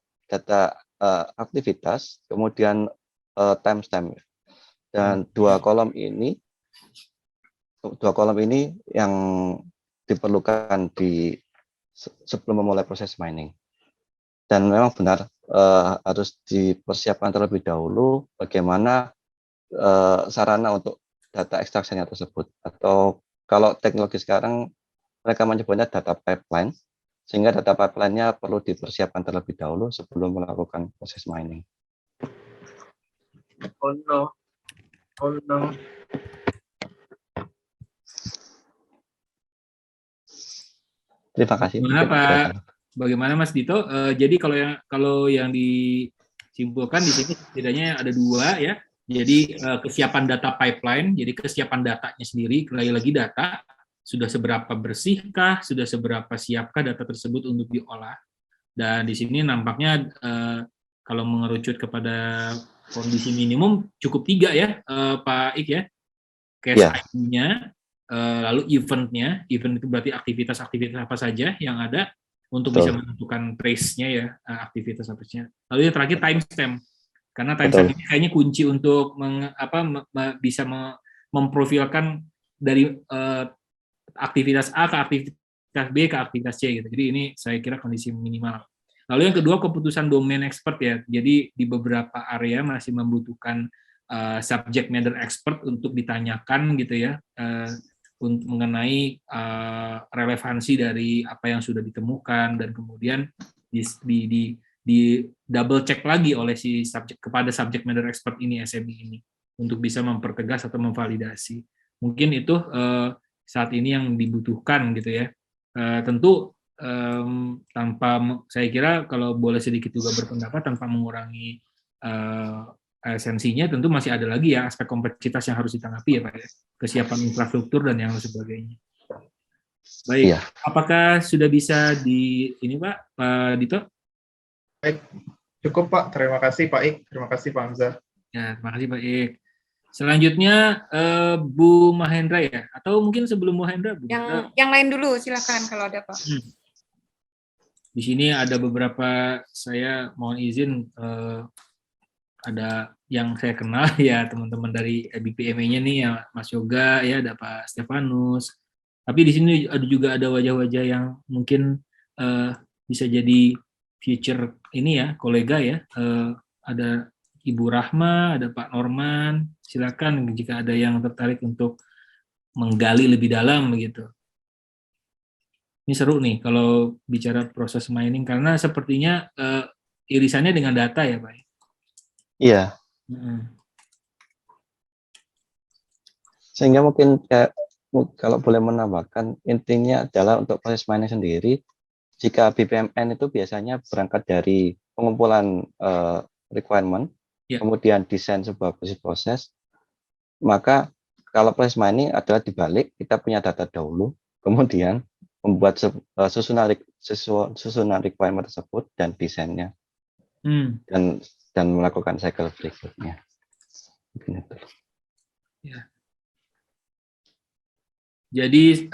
aktivitas, kemudian timestamp. Dan dua kolom ini yang diperlukan sebelum memulai proses mining. Dan memang benar harus dipersiapkan terlebih dahulu bagaimana sarana untuk data ekstraksinya tersebut. Atau kalau teknologi sekarang mereka menyebutnya data pipeline, sehingga data pipeline-nya perlu dipersiapkan terlebih dahulu sebelum melakukan proses mining. Oh no. Terima kasih. Bagaimana Mas Dito? Jadi kalau yang disimpulkan di sini setidaknya ada dua ya. Jadi kesiapan data pipeline, jadi kesiapan datanya sendiri, lagi-lagi data sudah seberapa bersihkah, sudah seberapa siapkah data tersebut untuk diolah. Dan di sini nampaknya kalau mengerucut kepada kondisi minimum cukup 3 ya, Pak Ik ya. Case ID-nya, lalu event itu berarti aktivitas-aktivitas apa saja yang ada untuk bisa menentukan trace-nya ya, aktivitas apa-nya. Lalu yang terakhir timestamp, karena timestamp ini kayaknya kunci untuk bisa memprofilkan dari aktivitas A ke aktivitas B ke aktivitas C gitu. Jadi ini saya kira kondisi minimal. Lalu yang kedua keputusan domain expert ya. Jadi di beberapa area masih membutuhkan subject matter expert untuk ditanyakan gitu ya, untuk mengenai relevansi dari apa yang sudah ditemukan, dan kemudian di double check lagi oleh kepada subject matter expert ini, SME ini, untuk bisa mempertegas atau memvalidasi. Mungkin itu saat ini yang dibutuhkan gitu ya. Tentu tanpa, saya kira kalau boleh sedikit juga berpendapat, tanpa mengurangi esensinya, tentu masih ada lagi ya aspek kompleksitas yang harus ditanggapi ya Pak ya, kesiapan infrastruktur dan yang sebagainya. Baik, apakah sudah bisa ini Pak Dito? Baik, cukup Pak. Terima kasih Pak Ik, terima kasih Pak Hamzah. Ya, terima kasih Pak Ik. Selanjutnya Bu Mahendra ya, atau mungkin sebelum Bu Mahendra? Yang lain dulu, silakan kalau ada Pak. Di sini ada beberapa, saya mohon izin, ada yang saya kenal ya, teman-teman dari BPME-nya nih ya, Mas Yoga ya, ada Pak Stefanus. Tapi di sini juga ada wajah-wajah yang mungkin bisa jadi future ini ya, kolega ya. Ada Ibu Rahma, ada Pak Norman. Silakan jika ada yang tertarik untuk menggali lebih dalam begitu. Ini seru nih kalau bicara proses mining, karena sepertinya irisannya dengan data ya Pak? Iya, sehingga mungkin kalau boleh menambahkan, intinya adalah untuk proses mining sendiri, jika BPMN itu biasanya berangkat dari pengumpulan requirement, Ya. kemudian desain sebuah proses, maka kalau proses mining adalah dibalik, kita punya data dahulu, kemudian membuat susunan requirement tersebut dan desainnya, dan melakukan cycle berikutnya. Mungkin itu. Ya. Jadi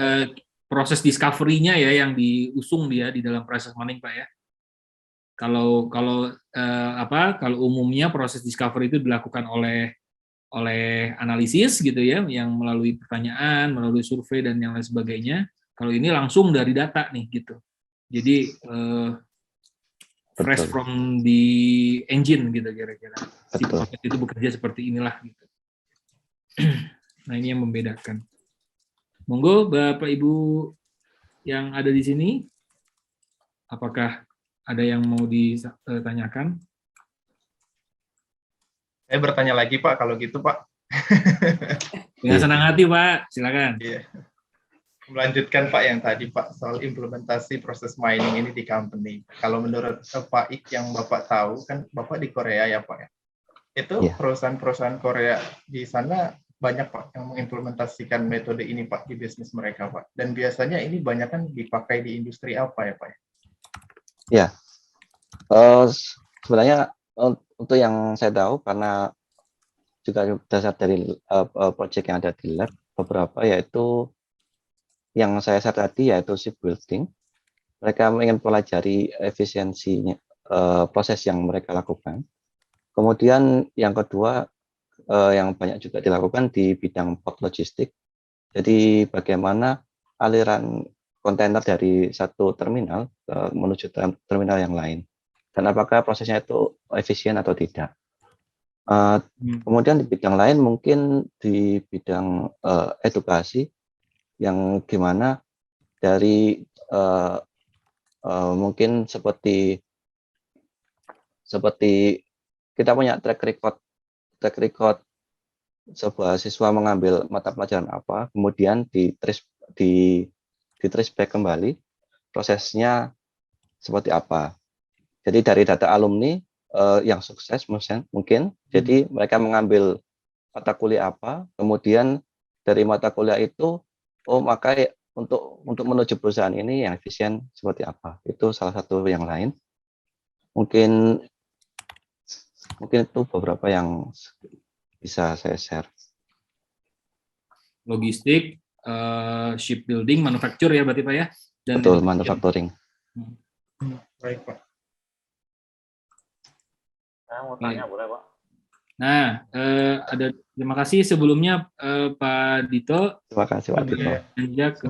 proses discovery-nya ya yang diusung dia di dalam proses mining Pak ya. Kalau umumnya proses discovery itu dilakukan oleh analisis gitu ya, yang melalui pertanyaan, melalui survei dan yang lain sebagainya. Kalau ini langsung dari data nih gitu. Jadi fresh from the engine gitu kira-kira. Si proses itu bekerja seperti inilah gitu. Nah ini yang membedakan. Monggo Bapak Ibu yang ada di sini, apakah ada yang mau ditanyakan? Saya bertanya lagi Pak, kalau gitu Pak. Dengan senang hati Pak, silakan. Iya. Melanjutkan Pak yang tadi Pak, soal implementasi proses mining ini di company. Kalau menurut Pak Ik yang Bapak tahu, kan Bapak di Korea ya Pak ya. Itu perusahaan-perusahaan Korea di sana banyak Pak yang mengimplementasikan metode ini Pak di bisnis mereka Pak. Dan biasanya ini banyak kan dipakai di industri apa ya Pak? Ya, sebenarnya untuk yang saya tahu, karena juga dasar dari proyek yang ada di lab, beberapa yaitu yang saya share tadi yaitu shipbuilding. Mereka ingin pelajari efisiensinya proses yang mereka lakukan. Kemudian yang kedua yang banyak juga dilakukan di bidang port logistik. Jadi bagaimana aliran kontainer dari satu terminal menuju terminal yang lain, dan apakah prosesnya itu efisien atau tidak. Kemudian di bidang lain mungkin di bidang edukasi, yang gimana dari mungkin seperti kita punya track record sebuah siswa mengambil mata pelajaran apa, kemudian di trace back kembali prosesnya seperti apa. Jadi dari data alumni yang sukses mungkin, jadi mereka mengambil mata kuliah apa, kemudian dari mata kuliah itu, maka untuk menuju perusahaan ini yang efisien seperti apa. Itu salah satu yang lain. Mungkin itu beberapa yang bisa saya share. Logistik, shipbuilding, manufacture ya berarti Pak ya? Dan betul, manufacturing. Baik Pak. Saya mau tanya boleh Pak? Nah, terima kasih sebelumnya Pak Dito. Terima kasih Pak Dito. Lanjut ke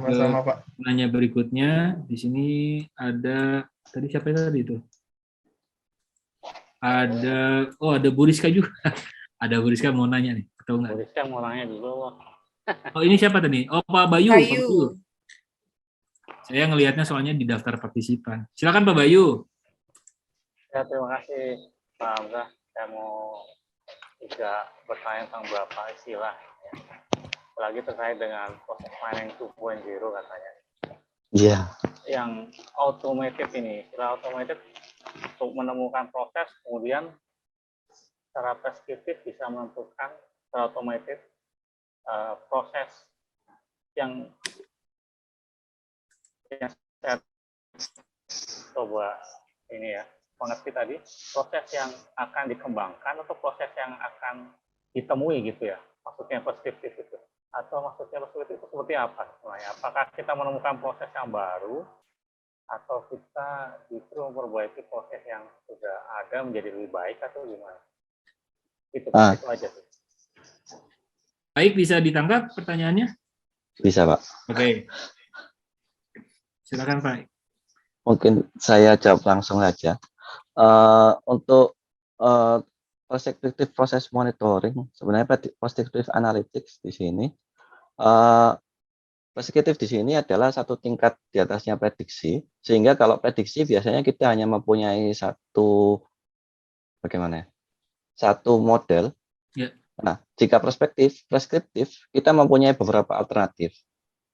penanya berikutnya. Di sini ada tadi siapa tadi itu? Ada Bu Rizka juga. Ada Bu Rizka mau nanya nih, tahu nggak? Bu Rizka mau nanya dulu. Oh ini siapa tadi? Oh Pak Bayu. Bayu. Pak Bayu. Saya ngelihatnya soalnya di daftar partisipan. Silakan Pak Bayu. Ya terima kasih Pak Hamzah. Saya mau juga bertanya tentang beberapa istilah. Ya. Lagi terkait dengan proses mining 2.0 katanya. Iya. Yang automated ini, istilah automated untuk menemukan proses, kemudian secara preskriptif bisa menentukan secara automated proses yang saya coba ini ya, mengerti tadi, proses yang akan dikembangkan atau proses yang akan ditemui gitu ya, maksudnya preskriptif itu. Atau maksudnya preskriptif itu seperti apa sebenarnya? Apakah kita menemukan proses yang baru atau kita justru memperbaiki proses yang sudah ada menjadi lebih baik atau gimana? Itu aja tuh. Baik, bisa ditangkap pertanyaannya? Bisa Pak. Oke. Silakan Pak. Mungkin saya jawab langsung saja. Untuk preskriptif proses monitoring, sebenarnya preskriptif analytics di sini, preskriptif di sini adalah satu tingkat di atasnya prediksi, sehingga kalau prediksi biasanya kita hanya mempunyai satu bagaimana ya? Satu model. Ya. Nah, jika preskriptif, kita mempunyai beberapa alternatif.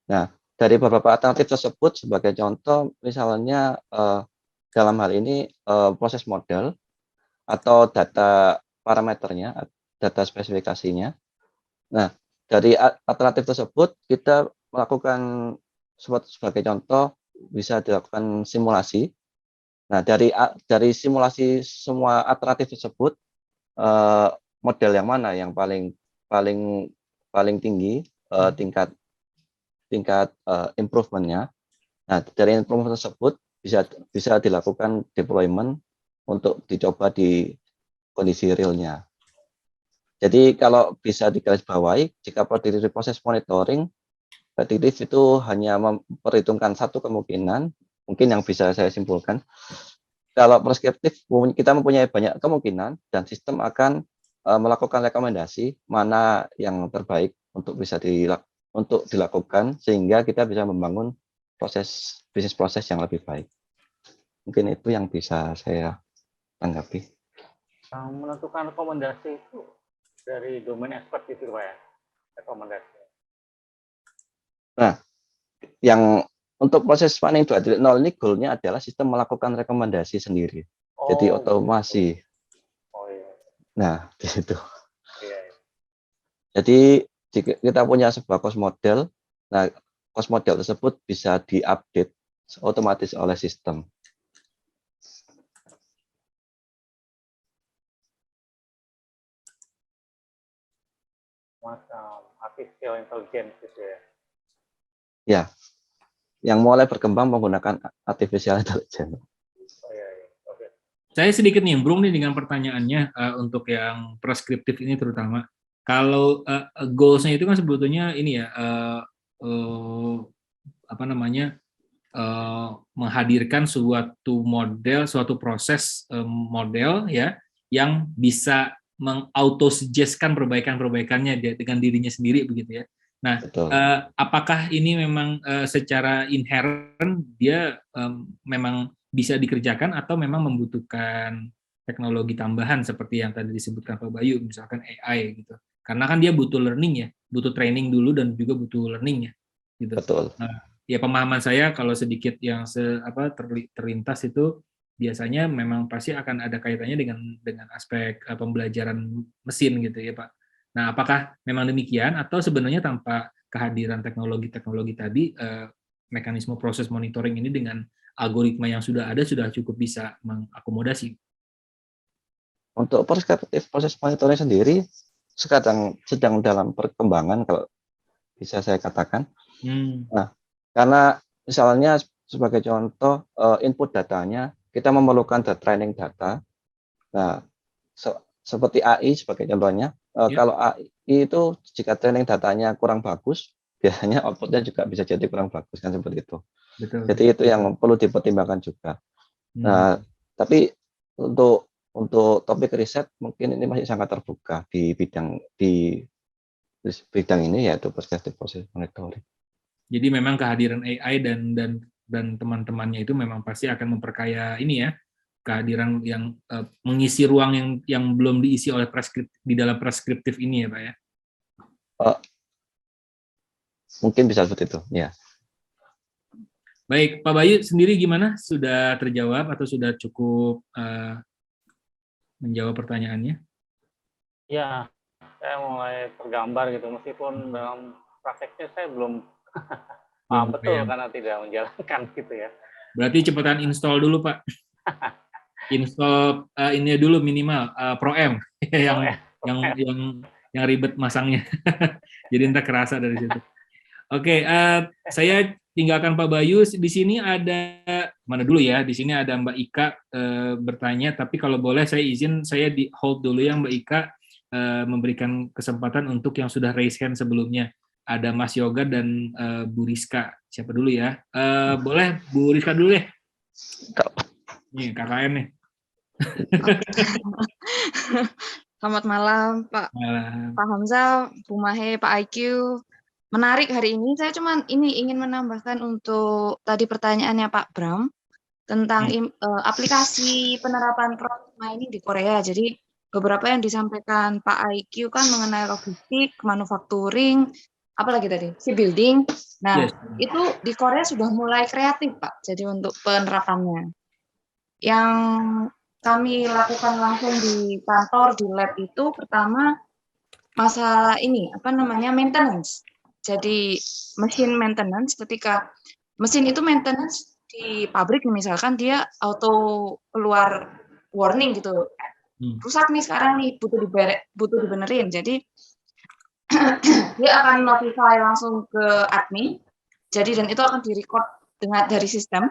Nah, dari beberapa alternatif tersebut, sebagai contoh, misalnya dalam hal ini proses model atau data parameternya, data spesifikasinya. Nah, dari alternatif tersebut, kita melakukan sebagai contoh bisa dilakukan simulasi. Nah, dari simulasi semua alternatif tersebut, model yang mana yang paling tinggi tingkat improvement-nya. Nah, dari improvement tersebut bisa dilakukan deployment untuk dicoba di kondisi realnya. Jadi kalau bisa digarisbawahi, jika berdiri di proses monitoring, prediktif itu hanya memperhitungkan satu kemungkinan, mungkin yang bisa saya simpulkan. Kalau preskriptif, kita mempunyai banyak kemungkinan dan sistem akan melakukan rekomendasi mana yang terbaik untuk bisa dilakukan sehingga kita bisa membangun bisnis proses yang lebih baik. Mungkin itu yang bisa saya tanggapi. Menentukan rekomendasi itu dari domain expert gitu Pak ya, rekomendasi. Nah, yang untuk proses planning 2.0 ini goalnya adalah sistem melakukan rekomendasi sendiri. Jadi otomasi. Gitu. Oh iya. Nah, di situ. Iya. Jadi jika kita punya sebuah cost model, nah cost model tersebut bisa diupdate otomatis oleh sistem. Macam artificial intelligence gitu ya. Ya, yang mulai berkembang menggunakan artificial intelligence. Oh iya. Oke. Saya sedikit nimbrung nih dengan pertanyaannya untuk yang preskriptif ini terutama. Kalau goals-nya itu kan sebetulnya ini ya menghadirkan suatu model, suatu proses model ya yang bisa mengauto-suggest-kan perbaikan-perbaikannya dengan dirinya sendiri begitu ya. Nah, apakah ini memang secara inherent dia memang bisa dikerjakan atau memang membutuhkan teknologi tambahan seperti yang tadi disebutkan Pak Bayu, misalkan AI gitu. Karena kan dia butuh learning ya, butuh training dulu dan juga butuh learning ya. Gitu. Betul. Nah, ya pemahaman saya kalau sedikit yang terlintas itu biasanya memang pasti akan ada kaitannya dengan aspek pembelajaran mesin gitu ya Pak. Nah, apakah memang demikian atau sebenarnya tanpa kehadiran teknologi-teknologi tadi mekanisme proses monitoring ini dengan algoritma yang sudah ada sudah cukup bisa mengakomodasi? Untuk preskriptif proses monitoring sendiri sedang dalam perkembangan kalau bisa saya katakan. Nah, karena misalnya sebagai contoh input datanya kita memerlukan training data. Nah, seperti AI sebagai contohnya, kalau AI itu jika training datanya kurang bagus, biasanya outputnya juga bisa jadi kurang bagus kan seperti itu. Betul. Jadi itu yang perlu dipertimbangkan juga. Nah, tapi untuk topik riset mungkin ini masih sangat terbuka di bidang ini yaitu preskriptif proses monitoring. Jadi memang kehadiran AI dan teman-temannya itu memang pasti akan memperkaya ini ya, kehadiran yang mengisi ruang yang belum diisi oleh di dalam preskriptif ini ya Pak ya. Mungkin bisa seperti itu ya. Baik, Pak Bayu sendiri gimana? Sudah terjawab atau sudah cukup menjawab pertanyaannya? Ya, saya mulai tergambar gitu, meskipun dalam prakteknya saya belum paham betul karena tidak menjalankan gitu ya. Berarti cepetan install dulu Pak. Install ini dulu minimal ProM yang ribet masangnya. Jadi entar kerasa dari situ. Oke, saya tinggalkan Pak Bayu. Di sini ada mana dulu ya? Di sini ada Mbak Ika bertanya. Tapi kalau boleh saya izin saya di hold dulu ya Mbak Ika, memberikan kesempatan untuk yang sudah raise hand sebelumnya. Ada Mas Yoga dan Bu Rizka. Siapa dulu ya? Boleh Bu Rizka dulu deh. Nih KKN nih. Selamat malam Pak Hamzah, Bu Mahe, Pak IQ. Menarik hari ini. Saya cuma ingin menambahkan untuk tadi pertanyaannya Pak Bram tentang aplikasi penerapan proses mining di Korea. Jadi beberapa yang disampaikan Pak IQ kan mengenai logistik, manufacturing, apalagi tadi, shipbuilding. Nah, Yes. itu di Korea sudah mulai kreatif, Pak. Jadi untuk penerapannya. Yang kami lakukan langsung di kantor, di lab itu pertama masalah ini, maintenance. Jadi mesin maintenance, ketika mesin itu maintenance di pabrik misalkan dia auto keluar warning gitu. Rusak nih sekarang nih, butuh dibenerin. Jadi dia akan notify langsung ke admin. Jadi dan itu akan direcord dari sistem.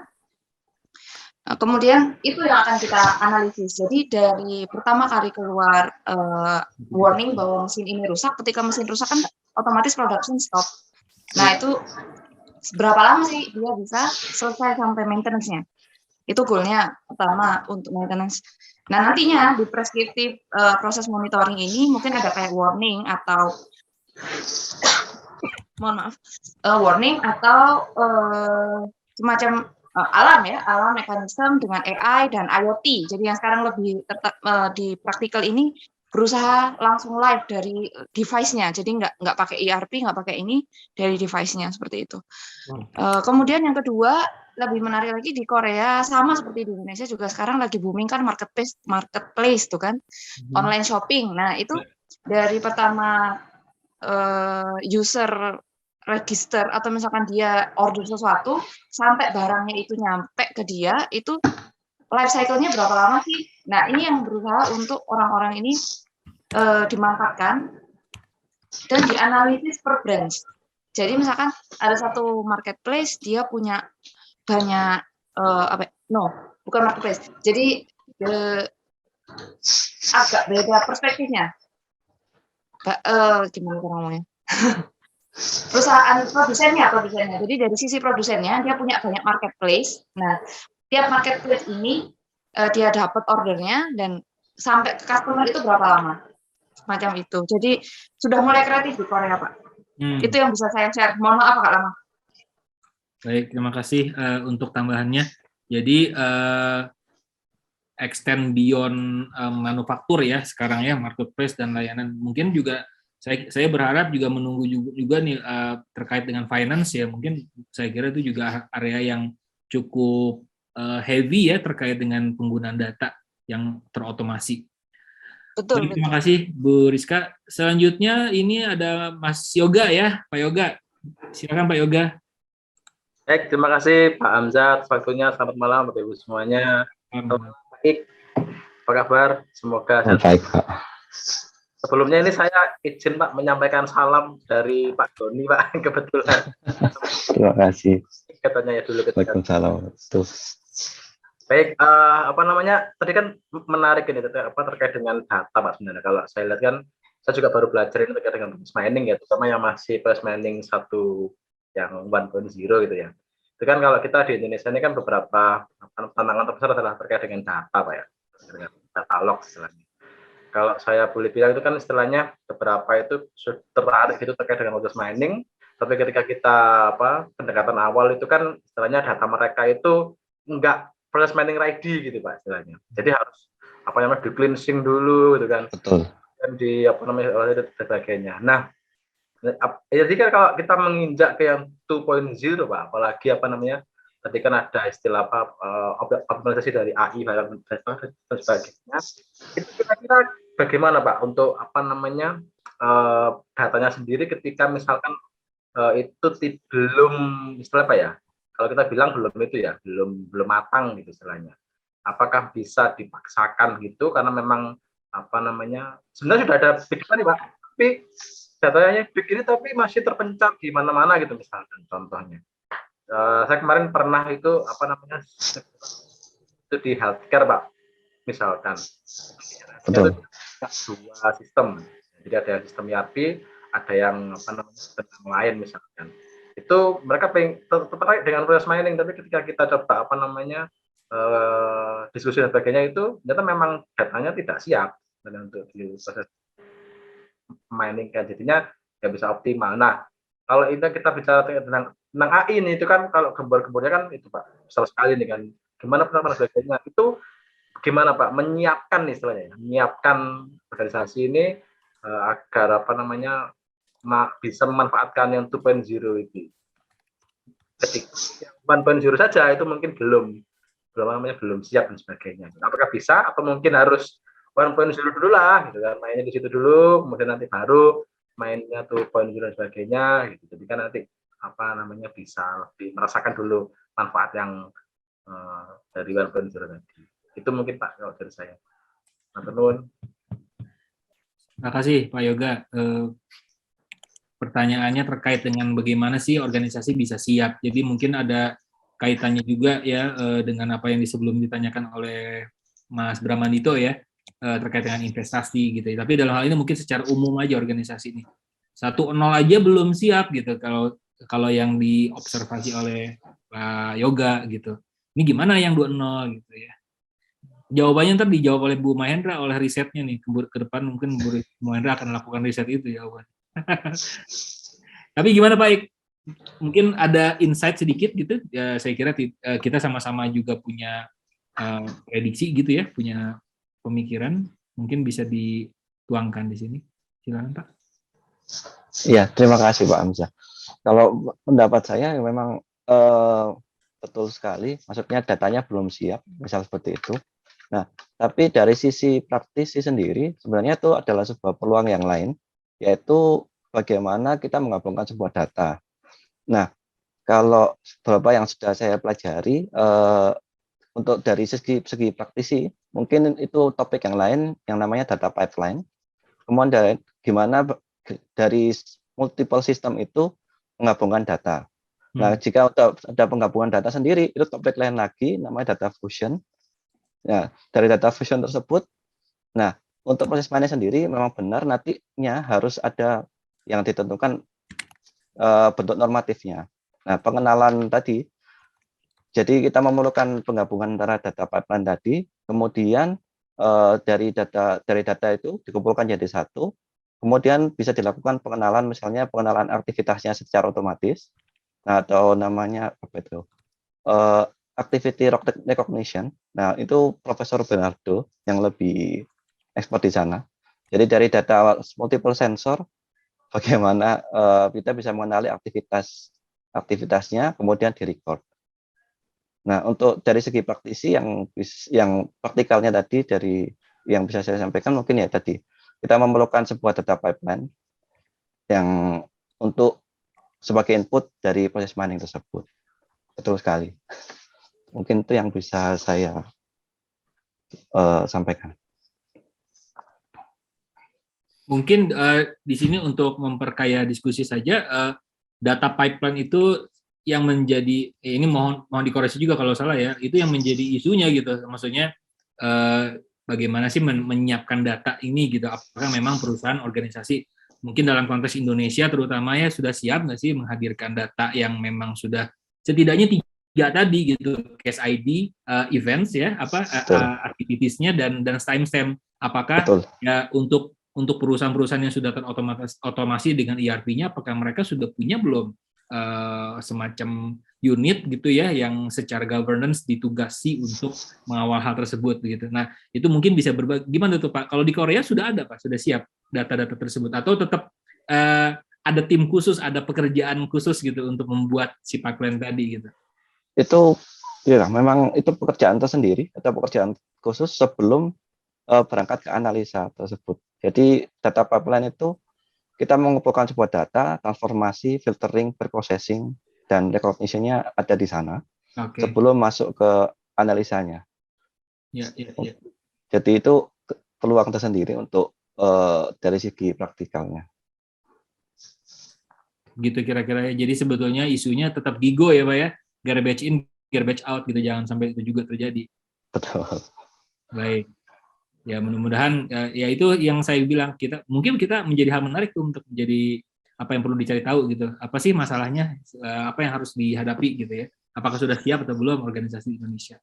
Kemudian itu yang akan kita analisis. Jadi dari pertama kali keluar warning bahwa mesin ini rusak, ketika mesin rusak kan otomatis production stop. Nah itu berapa lama sih dia bisa selesai sampai maintenance-nya? Itu goal-nya pertama untuk maintenance. Nah nantinya di prescriptive proses monitoring ini mungkin ada kayak warning atau warning atau semacam alarm mekanisme dengan AI dan IoT. Jadi yang sekarang lebih di praktikal ini berusaha langsung live dari device-nya. Jadi nggak pakai ERP, nggak pakai ini, dari device-nya seperti itu. Kemudian yang kedua, lebih menarik lagi di Korea, sama seperti di Indonesia juga sekarang lagi booming kan marketplace tuh kan, online shopping. Nah itu dari pertama user register atau misalkan dia order sesuatu sampai barangnya itu nyampe ke dia, itu life cycle-nya berapa lama sih? Nah ini yang berusaha untuk orang-orang ini dimanfaatkan dan dianalisis per branch. Jadi misalkan ada satu marketplace, dia punya banyak bukan marketplace. Jadi agak beda perspektifnya. Gimana ngomongnya? Perusahaan produsennya. Jadi dari sisi produsennya dia punya banyak marketplace. Nah, tiap marketplace ini dia dapat ordernya dan sampai ke customer itu berapa lama? Macam itu. Jadi sudah mulai kreatif di Korea, Pak. Itu yang bisa saya share. Mohon maaf Kak Lama. Baik, terima kasih untuk tambahannya. Jadi extend beyond manufaktur ya sekarang ya, marketplace dan layanan. Mungkin juga saya berharap juga menunggu juga nih terkait dengan finance ya, mungkin saya kira itu juga area yang cukup heavy ya terkait dengan penggunaan data yang terotomasi. Betul. Terima kasih Bu Rizka. Selanjutnya ini ada Mas Yoga ya, Pak Yoga. Silakan Pak Yoga. Baik, terima kasih Pak Hamzah waktunya. Selamat malam Bapak Ibu semuanya. Baik, apa kabar? Semoga baik Pak. Sebelumnya ini saya izin Pak menyampaikan salam dari Pak Doni Pak, kebetulan. Terima kasih. Katanya ya dulu. Waalaikumsalam. Baik, tadi kan menarik ini terkait dengan data Pak sebenarnya. Kalau saya lihat kan, saya juga baru belajar ini terkait dengan proses mining ya, terutama yang masih proses mining 1 yang 1.0 gitu ya. Itu kan kalau kita di Indonesia ini kan beberapa tantangan terbesar adalah terkait dengan data Pak ya, dengan data log istilahnya. Kalau saya boleh bilang itu kan istilahnya beberapa itu tertarik itu terkait dengan proses mining, tapi ketika kita pendekatan awal itu kan istilahnya data mereka itu enggak proses mining ready gitu Pak istilahnya. Jadi harus di cleansing dulu gitu kan. Betul. Dan di dan sebagainya. Nah, jadi kan kalau kita menginjak ke yang 2.0 Pak, apalagi tadi kan ada istilah optimalisasi dari AI dan sebagainya. Itu kira-kira bagaimana Pak untuk datanya sendiri ketika misalkan itu belum istilah apa ya? Kalau kita bilang belum itu ya, belum matang gitu istilahnya. Apakah bisa dipaksakan gitu karena memang sebenarnya sudah ada pikiran nih Pak, tapi datanya begini tapi masih terpencar di mana-mana gitu misalkan contohnya. Saya kemarin pernah itu itu di healthcare Pak, misalkan. Betul. Dua sistem, jadi ada sistem ERP, ada yang sistem lain misalkan. Itu mereka tertarik dengan proses mining, tapi ketika kita coba diskusi dan sebagainya itu ternyata memang datanya tidak siap untuk di proses mining kan, jadinya nggak bisa optimal. Nah, kalau kita bicara tentang AI ini itu kan kalau gembor-gembornya kan itu Pak besar sekali nih kan, gimana penerapan dan sebagainya. Itu gimana Pak menyiapkan istilahnya, menyiapkan organisasi ini agar apa namanya bisa memanfaatkan yang 2.0 itu. Jadi 1.0 saja itu mungkin belum siap dan sebagainya. Apakah bisa atau mungkin harus 1.0 dulu lah, gitu kan, mainnya di situ dulu, kemudian nanti baru mainnya 2.0 dan sebagainya, gitu. Jadi kan nanti apa namanya bisa lebih merasakan dulu manfaat yang dari 1.0 tadi. Itu mungkin Pak kalau dari saya. Nuwun. Terima kasih Pak Yoga. Pertanyaannya terkait dengan bagaimana sih organisasi bisa siap. Jadi mungkin ada kaitannya juga ya dengan apa yang sebelum ditanyakan oleh Mas Bramandito ya, terkait dengan investasi gitu ya. Tapi dalam hal ini mungkin secara umum aja organisasi ini. 1.0 aja belum siap gitu kalau yang diobservasi oleh Pak Yoga gitu. Ini gimana yang 2.0 gitu ya. Jawabannya ntar dijawab oleh Bu Mahendra oleh risetnya nih. Ke depan mungkin Bu Mahendra akan melakukan riset itu jawaban. Tapi gimana Pak Ik? Mungkin ada insight sedikit gitu. Ya, saya kira kita sama-sama juga punya prediksi gitu ya, punya pemikiran. Mungkin bisa dituangkan di sini. Silakan Pak. Iya, terima kasih Pak Hamzah. Kalau pendapat saya memang betul sekali, maksudnya datanya belum siap, misal seperti itu. Nah, tapi dari sisi praktisi sendiri, sebenarnya itu adalah sebuah peluang yang lain, yaitu bagaimana kita menggabungkan sebuah data. Nah, kalau beberapa yang sudah saya pelajari, untuk dari segi praktisi, mungkin itu topik yang lain yang namanya data pipeline. Kemudian gimana dari multiple system itu menggabungkan data. Nah, jika ada penggabungan data sendiri, itu topik lain lagi, namanya data fusion. Nah, dari data fusion tersebut, nah, untuk proses mining sendiri memang benar nantinya harus ada yang ditentukan bentuk normatifnya. Nah, pengenalan tadi, jadi kita memerlukan penggabungan antara data pipeline tadi, kemudian dari data itu dikumpulkan jadi satu, kemudian bisa dilakukan pengenalan, misalnya pengenalan aktivitasnya secara otomatis, nah, atau namanya apa itu? Activity recognition. Nah, itu Profesor Bernardo yang lebih expert di sana. Jadi dari data multiple sensor, bagaimana kita bisa mengenali aktivitasnya, kemudian direcord. Nah, untuk dari segi praktisi yang praktikalnya tadi dari yang bisa saya sampaikan mungkin ya tadi kita memerlukan sebuah data pipeline yang untuk sebagai input dari proses mining tersebut. Betul sekali. Mungkin itu yang bisa saya sampaikan. Mungkin di sini untuk memperkaya diskusi saja, data pipeline itu yang menjadi, ini mohon dikoreksi juga kalau salah ya, itu yang menjadi isunya gitu. Maksudnya bagaimana sih menyiapkan data ini gitu? Apakah memang perusahaan organisasi mungkin dalam konteks Indonesia terutama ya sudah siap nggak sih menghadirkan data yang memang sudah setidaknya 3 tadi gitu, case ID, events ya, activitiesnya dan timestamp. Apakah ya untuk perusahaan-perusahaan yang sudah terotomasi dengan ERP-nya, apakah mereka sudah punya belum semacam unit gitu ya yang secara governance ditugasi untuk mengawal hal tersebut gitu. Nah, itu mungkin bisa gimana tuh Pak? Kalau di Korea sudah ada Pak, sudah siap data-data tersebut atau tetap ada tim khusus, ada pekerjaan khusus gitu untuk membuat si pipeline tadi gitu. Itu ya memang itu pekerjaan tersendiri atau pekerjaan khusus sebelum berangkat ke analisa tersebut. Jadi data pipeline itu kita mengumpulkan sebuah data, transformasi, filtering, preprocessing, dan recognition-nya ada di sana sebelum masuk ke analisanya. Ya. Jadi itu peluang tersendiri untuk dari segi praktikalnya. Gitu kira-kira ya. Jadi sebetulnya isunya tetap GIGO ya Pak ya, garbage in, garbage out gitu, jangan sampai itu juga terjadi. Betul. Baik. Ya mudah-mudahan ya itu yang saya bilang, mungkin kita menjadi hal menarik tuh untuk menjadi apa yang perlu dicari tahu gitu. Apa sih masalahnya, apa yang harus dihadapi gitu ya. Apakah sudah siap atau belum organisasi Indonesia.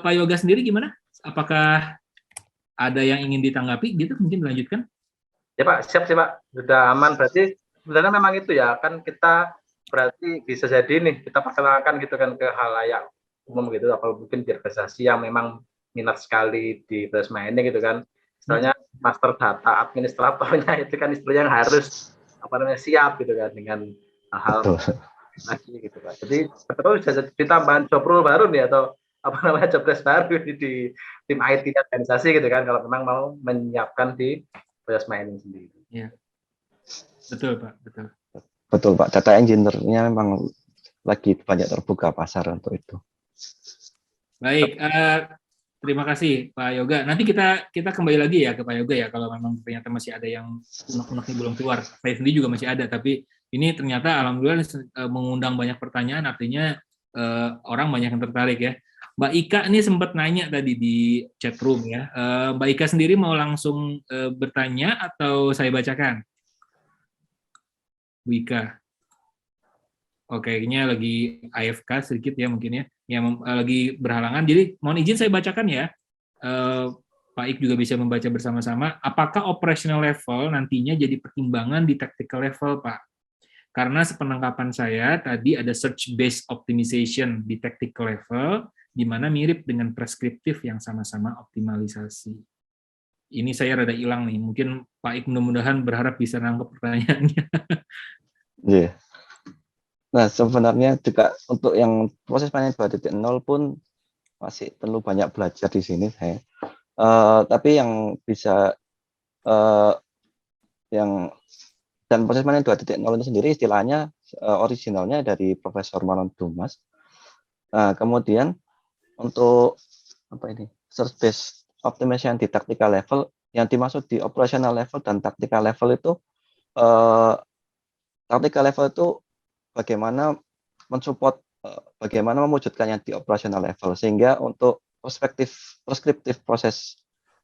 Pak Yoga sendiri gimana? Apakah ada yang ingin ditanggapi gitu, mungkin dilanjutkan? Ya Pak, siap sih Pak. Sudah aman, berarti sebenarnya memang itu ya, kan kita berarti bisa jadi nih, kita perkenalkan gitu kan ke halayak umum gitu, apa mungkin di organisasi yang memang minat sekali di proses mining gitu kan, misalnya master data administratornya itu kan istilah yang harus siap gitu kan dengan hal-hal Betul. lagi gitu kan. Jadi betul bisa ditambahan job role baru nih atau job desk baru di tim IT organisasi gitu kan kalau memang mau menyiapkan di proses mining sendiri. Iya. Betul, Pak, betul. Betul, Pak. Data engineer-nya memang lagi banyak terbuka pasar untuk itu. Baik, terima kasih Pak Yoga. Nanti kita kembali lagi ya ke Pak Yoga ya kalau memang ternyata masih ada yang unek-uneknya belum keluar. Saya sendiri juga masih ada, tapi ini ternyata alhamdulillah mengundang banyak pertanyaan, artinya orang banyak yang tertarik ya. Mbak Ika ini sempat nanya tadi di chat room ya. Mbak Ika sendiri mau langsung bertanya atau saya bacakan? Bu Ika. Oke, kayaknya lagi AFK sedikit ya mungkin ya, yang lagi berhalangan. Jadi mohon izin saya bacakan ya. Pak Ik juga bisa membaca bersama-sama. Apakah operational level nantinya jadi pertimbangan di tactical level, Pak? Karena sepenangkapan saya tadi ada search based optimization di tactical level, di mana mirip dengan preskriptif yang sama-sama optimalisasi. Ini saya rada hilang nih. Mungkin Pak Ik mudah-mudahan berharap bisa nangkep pertanyaannya. Iya. Nah, sebenarnya juga untuk yang proses mining 2.0 pun masih perlu banyak belajar di sini saya. Tapi yang bisa yang dan proses mining 2.0 itu sendiri istilahnya originalnya dari Profesor Maron Dumas. Kemudian untuk search based optimization di tactical level, yang dimaksud di operational level dan tactical level itu tactical level itu bagaimana mensupport, bagaimana mewujudkannya di operational level, sehingga untuk preskriptif proses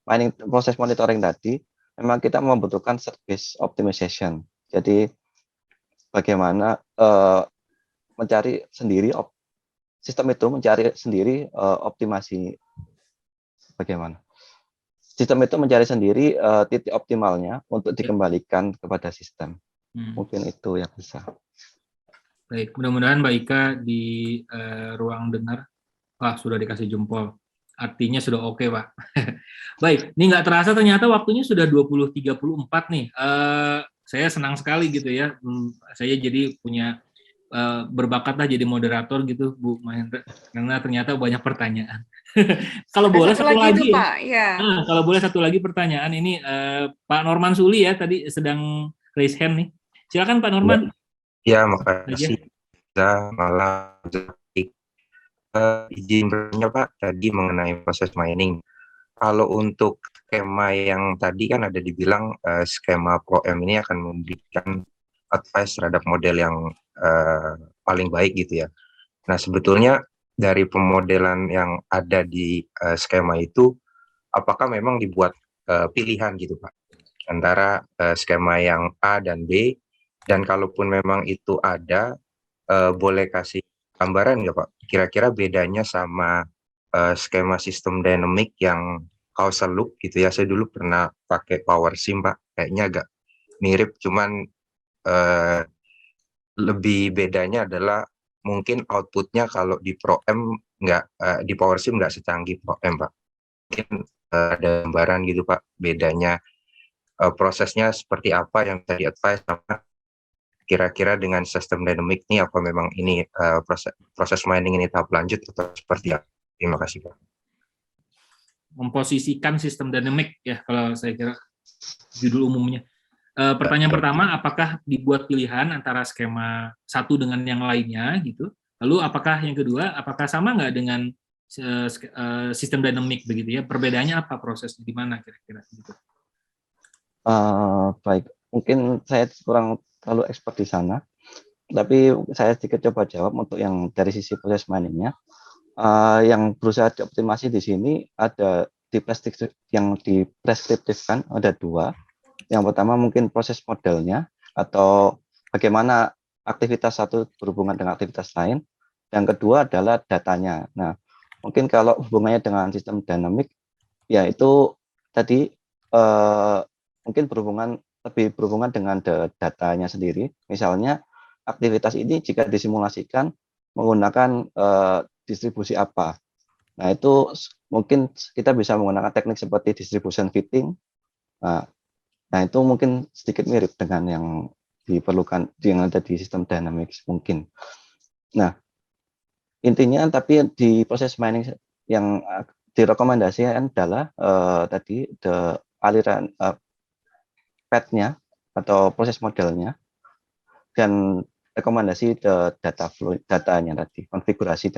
mining, proses monitoring tadi, memang kita membutuhkan search based optimization. Jadi bagaimana mencari sendiri sistem itu mencari sendiri optimasi, bagaimana sistem itu mencari sendiri titik optimalnya untuk dikembalikan kepada sistem. Mungkin itu yang bisa. Baik, mudah-mudahan Mbak Ika di ruang dengar, wah sudah dikasih jempol, artinya sudah oke, Pak. Baik, ini nggak terasa ternyata waktunya sudah 20.34 nih. Saya senang sekali gitu ya, saya jadi punya berbakatlah jadi moderator gitu, Bu Mahendra, karena ternyata banyak pertanyaan. Kalau boleh satu lagi, Pak. Ya. Kalau boleh satu lagi pertanyaan ini, Pak Norman Suli ya tadi sedang raise hand nih. Silakan Pak Norman. Ya, makasih. Malam. Izin bertanya Pak, tadi mengenai proses mining. Kalau untuk skema yang tadi kan ada dibilang skema ProM ini akan memberikan advice terhadap model yang paling baik gitu ya. Nah, sebetulnya dari pemodelan yang ada di skema itu, apakah memang dibuat pilihan gitu Pak, antara skema yang A dan B, dan kalaupun memang itu ada, boleh kasih gambaran nggak Pak, kira-kira bedanya sama skema sistem dynamic yang causal loop gitu ya. Saya dulu pernah pakai PowerSim Pak, kayaknya agak mirip, cuman lebih bedanya adalah mungkin outputnya kalau di ProM nggak, di PowerSim nggak secanggih ProM Pak. Mungkin ada gambaran gitu Pak, bedanya prosesnya seperti apa yang bisa di-advise sama kira-kira dengan sistem dynamic ini, apa memang ini proses mining ini tahap lanjut atau seperti apa? Terima kasih Pak. Memposisikan sistem dynamic ya kalau saya kira judul umumnya. Pertanyaan pertama, apakah dibuat pilihan antara skema satu dengan yang lainnya gitu? Lalu apakah yang kedua, apakah sama nggak dengan sistem dynamic begitu ya? Perbedaannya apa, prosesnya di mana kira-kira gitu? Baik, mungkin saya kurang terlalu expert di sana, tapi saya sedikit coba jawab untuk yang dari sisi proses miningnya. Yang berusaha dioptimasi di sini ada yang dipreskriptifkan ada dua. Yang pertama mungkin proses modelnya atau bagaimana aktivitas satu berhubungan dengan aktivitas lain. Yang kedua adalah datanya. Nah, mungkin kalau hubungannya dengan sistem dinamik, ya itu tadi mungkin lebih berhubungan dengan datanya sendiri. Misalnya aktivitas ini jika disimulasikan menggunakan distribusi apa. Nah, itu mungkin kita bisa menggunakan teknik seperti distribution fitting. Nah, itu mungkin sedikit mirip dengan yang diperlukan yang ada di sistem dynamics mungkin. Nah, intinya tapi di proses mining yang direkomendasikan adalah tadi aliran path-nya atau proses modelnya, dan rekomendasi data flow datanya tadi, konfigurasi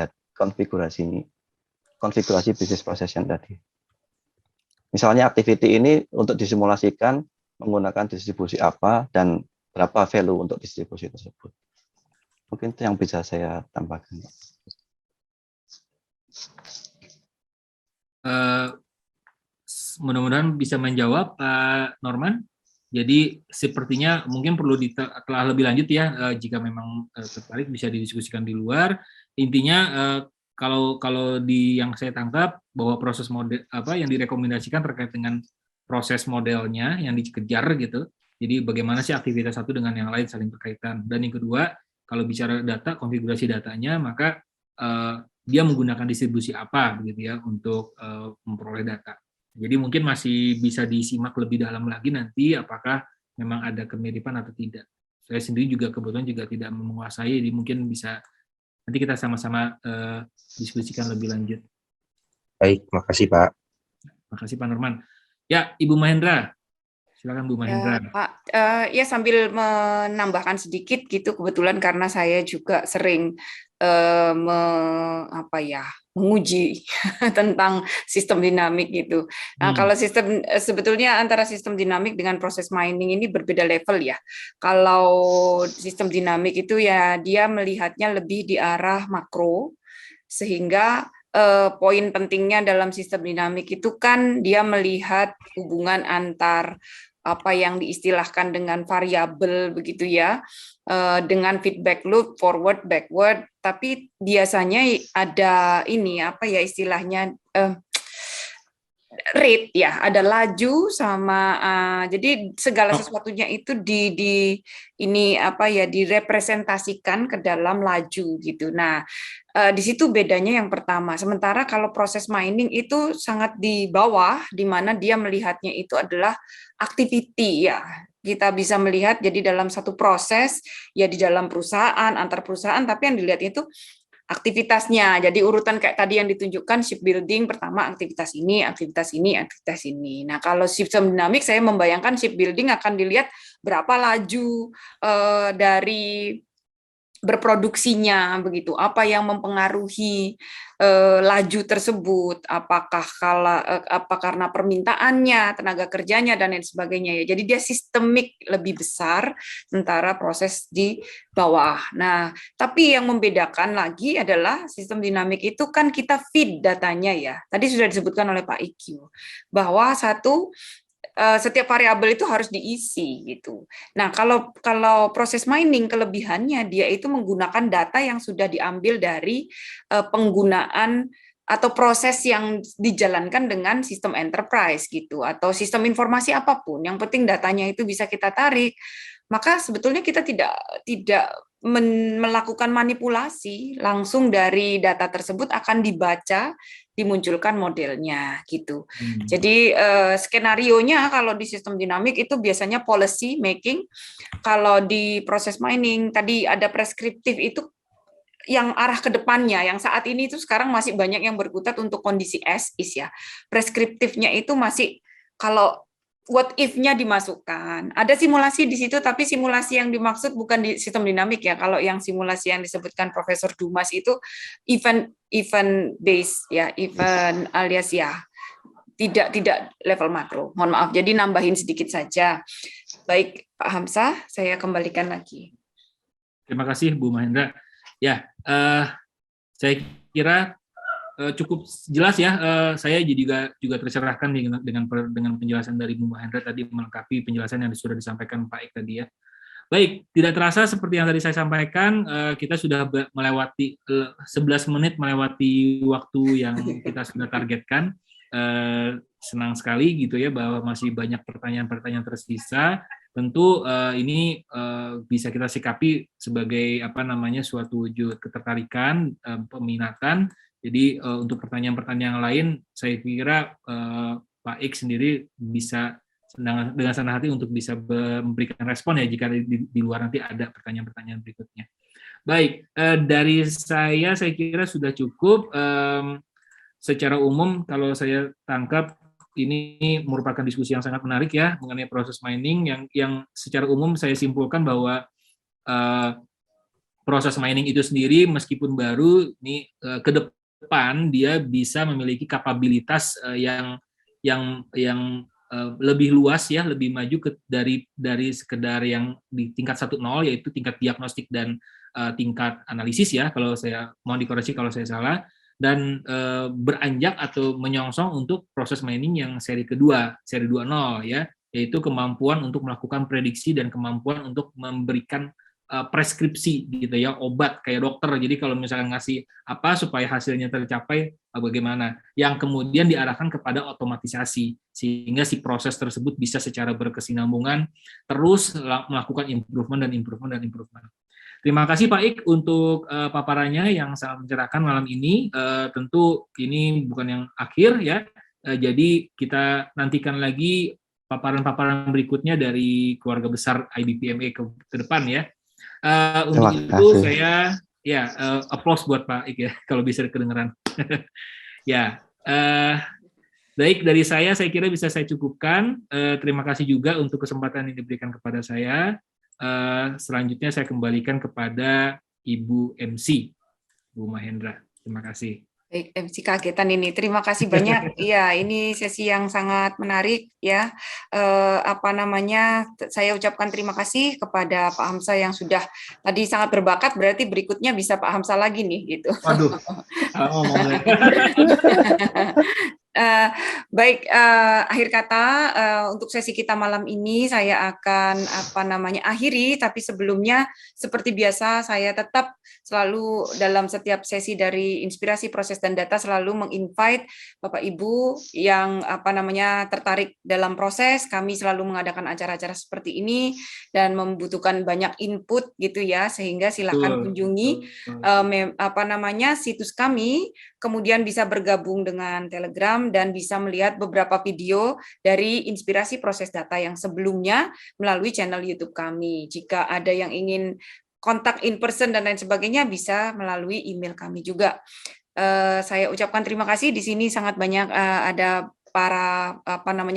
bisnis proses yang tadi. Misalnya activity ini untuk disimulasikan menggunakan distribusi apa dan berapa value untuk distribusi tersebut. Mungkin itu yang bisa saya tambahkan. Mudah-mudahan bisa menjawab, Pak Norman. Jadi sepertinya mungkin perlu telah lebih lanjut ya, jika memang tertarik bisa didiskusikan di luar. Intinya kalau di yang saya tangkap bahwa proses model apa yang direkomendasikan terkait dengan proses modelnya yang dikejar gitu. Jadi bagaimana sih aktivitas satu dengan yang lain saling berkaitan. Dan yang kedua, kalau bicara data, konfigurasi datanya, maka dia menggunakan distribusi apa begitu ya untuk memperoleh data. Jadi mungkin masih bisa disimak lebih dalam lagi nanti apakah memang ada kemiripan atau tidak. Saya sendiri juga kebetulan juga tidak menguasai, jadi mungkin bisa nanti kita sama-sama diskusikan lebih lanjut. Baik, makasih Pak. Makasih Pak Norman. Ya, Ibu Mahendra. Silakan Bu Mahendra. Pak, ya sambil menambahkan sedikit gitu, kebetulan karena saya juga sering menguji tentang sistem dinamik gitu. Nah, kalau sistem sebetulnya antara sistem dinamik dengan proses mining ini berbeda level ya. Kalau sistem dinamik itu ya dia melihatnya lebih di arah makro, sehingga poin pentingnya dalam sistem dinamik itu kan dia melihat hubungan antar apa yang diistilahkan dengan variabel begitu ya, dengan feedback loop, forward, backward, tapi biasanya ada ini apa ya istilahnya rate ya, ada laju sama jadi segala sesuatunya itu ini apa ya direpresentasikan ke dalam laju gitu. Nah, di situ bedanya yang pertama. Sementara kalau proses mining itu sangat di bawah, di mana dia melihatnya itu adalah activity ya. Kita bisa melihat jadi dalam satu proses ya di dalam perusahaan, antar perusahaan, tapi yang dilihat itu aktivitasnya. Jadi urutan kayak tadi yang ditunjukkan shipbuilding, pertama aktivitas ini, aktivitas ini, aktivitas ini. Nah, kalau sistem dinamik saya membayangkan shipbuilding akan dilihat berapa laju dari berproduksinya begitu, apa yang mempengaruhi laju tersebut, apakah apa karena permintaannya, tenaga kerjanya dan lain sebagainya ya. Jadi dia sistemik lebih besar sementara proses di bawah. Nah, tapi yang membedakan lagi adalah sistem dinamik itu kan kita feed datanya ya. Tadi sudah disebutkan oleh Pak IQ bahwa setiap variabel itu harus diisi gitu. Nah, kalau proses mining kelebihannya dia itu menggunakan data yang sudah diambil dari penggunaan atau proses yang dijalankan dengan sistem enterprise gitu atau sistem informasi apapun. Yang penting datanya itu bisa kita tarik. Maka sebetulnya kita tidak melakukan manipulasi, langsung dari data tersebut akan dibaca, dimunculkan modelnya gitu. Jadi skenarionya kalau di sistem dinamik itu biasanya policy making, kalau di proses mining tadi ada preskriptif itu yang arah ke depannya, yang saat ini itu sekarang masih banyak yang berkutat untuk kondisi as is ya. Preskriptifnya itu masih kalau what if-nya dimasukkan. Ada simulasi di situ, tapi simulasi yang dimaksud bukan di sistem dinamik ya. Kalau yang simulasi yang disebutkan Profesor Dumas itu event based ya, event alias ya tidak level makro. Mohon maaf, jadi nambahin sedikit saja. Baik, Pak Hamzah, saya kembalikan lagi. Terima kasih Bu Mahendra. Ya, saya kira cukup jelas ya. Saya juga tercerahkan dengan penjelasan dari Bu Mahendra tadi, melengkapi penjelasan yang sudah disampaikan Pak Ik tadi ya. Baik, tidak terasa seperti yang tadi saya sampaikan, kita sudah melewati 11 menit melewati waktu yang kita sudah targetkan. Senang sekali gitu ya bahwa masih banyak pertanyaan-pertanyaan tersisa. Tentu ini bisa kita sikapi sebagai suatu wujud ketertarikan, peminatan. Jadi untuk pertanyaan-pertanyaan lain, saya kira Pak Ik sendiri bisa dengan senang hati untuk bisa memberikan respon ya jika di luar nanti ada pertanyaan-pertanyaan berikutnya. Baik, dari saya kira sudah cukup. Secara umum kalau saya tangkap ini merupakan diskusi yang sangat menarik ya mengenai proses mining yang secara umum saya simpulkan bahwa proses mining itu sendiri meskipun baru ini ke depan dia bisa memiliki kapabilitas yang lebih luas ya, lebih maju dari sekedar yang di tingkat 1.0 yaitu tingkat diagnostik dan tingkat analisis ya, kalau saya mohon dikoreksi kalau saya salah, dan beranjak atau menyongsong untuk proses mining yang seri kedua, seri 2.0 ya, yaitu kemampuan untuk melakukan prediksi dan kemampuan untuk memberikan preskripsi gitu ya, obat kayak dokter. Jadi kalau misalnya ngasih apa supaya hasilnya tercapai bagaimana, yang kemudian diarahkan kepada otomatisasi sehingga si proses tersebut bisa secara berkesinambungan terus melakukan improvement. Terima kasih Pak Ik untuk paparannya yang sangat mencerahkan malam ini. Tentu ini bukan yang akhir ya. Jadi kita nantikan lagi paparan-paparan berikutnya dari keluarga besar IBPMA ke depan ya. Untuk itu saya applause buat Pak Ik ya kalau bisa kedengeran. Ya. Baik, dari saya kira bisa saya cukupkan. Terima kasih juga untuk kesempatan yang diberikan kepada saya. Selanjutnya saya kembalikan kepada Ibu MC, Bu Mahendra. Terima kasih. Baik, MC kagetan ini. Terima kasih banyak. Iya, ini sesi yang sangat menarik ya. Saya ucapkan terima kasih kepada Pak Hamzah yang sudah tadi sangat berbakat. Berarti berikutnya bisa Pak Hamzah lagi nih, gitu. Waduh. Baik, akhir kata untuk sesi kita malam ini saya akan akhiri, tapi sebelumnya seperti biasa saya tetap selalu dalam setiap sesi dari Inspirasi Proses dan Data selalu menginvite Bapak Ibu yang tertarik dalam proses. Kami selalu mengadakan acara-acara seperti ini dan membutuhkan banyak input gitu ya, sehingga silakan kunjungi situs kami, kemudian bisa bergabung dengan Telegram dan bisa melihat beberapa video dari Inspirasi Proses Data yang sebelumnya melalui channel YouTube kami. Jika ada yang ingin kontak in person dan lain sebagainya bisa melalui email kami juga. Saya ucapkan terima kasih. Di sini sangat banyak ada para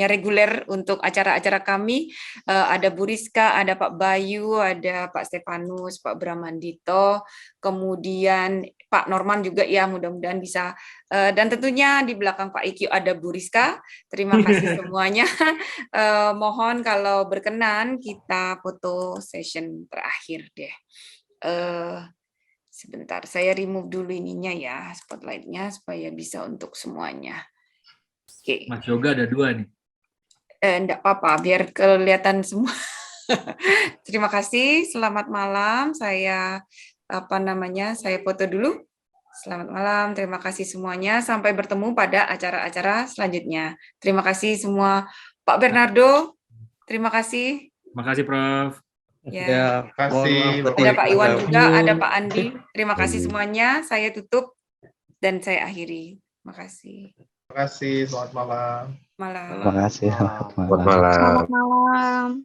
reguler untuk acara-acara kami, ada Bu Rizka, ada Pak Bayu, ada Pak Stefanus, Pak Bramandito, kemudian Pak Norman juga ya, mudah-mudahan bisa, dan tentunya di belakang Pak IQ ada Bu Rizka. Terima kasih semuanya. Mohon kalau berkenan kita foto session terakhir deh. Sebentar, saya remove dulu ininya ya, spotlight-nya supaya bisa untuk semuanya. Oke. Mas Yoga ada 2 nih. Enggak apa-apa, biar kelihatan semua. Terima kasih, selamat malam. Saya saya foto dulu. Selamat malam, terima kasih semuanya. Sampai bertemu pada acara-acara selanjutnya. Terima kasih semua. Pak Bernardo, terima kasih. Terima kasih, Prof. Ya, terima kasih. Ada Pak Iwan juga, ada Pak Andi. Terima kasih semuanya. Saya tutup dan saya akhiri. Terima kasih. Terima kasih, selamat malam. Terima kasih, Selamat malam.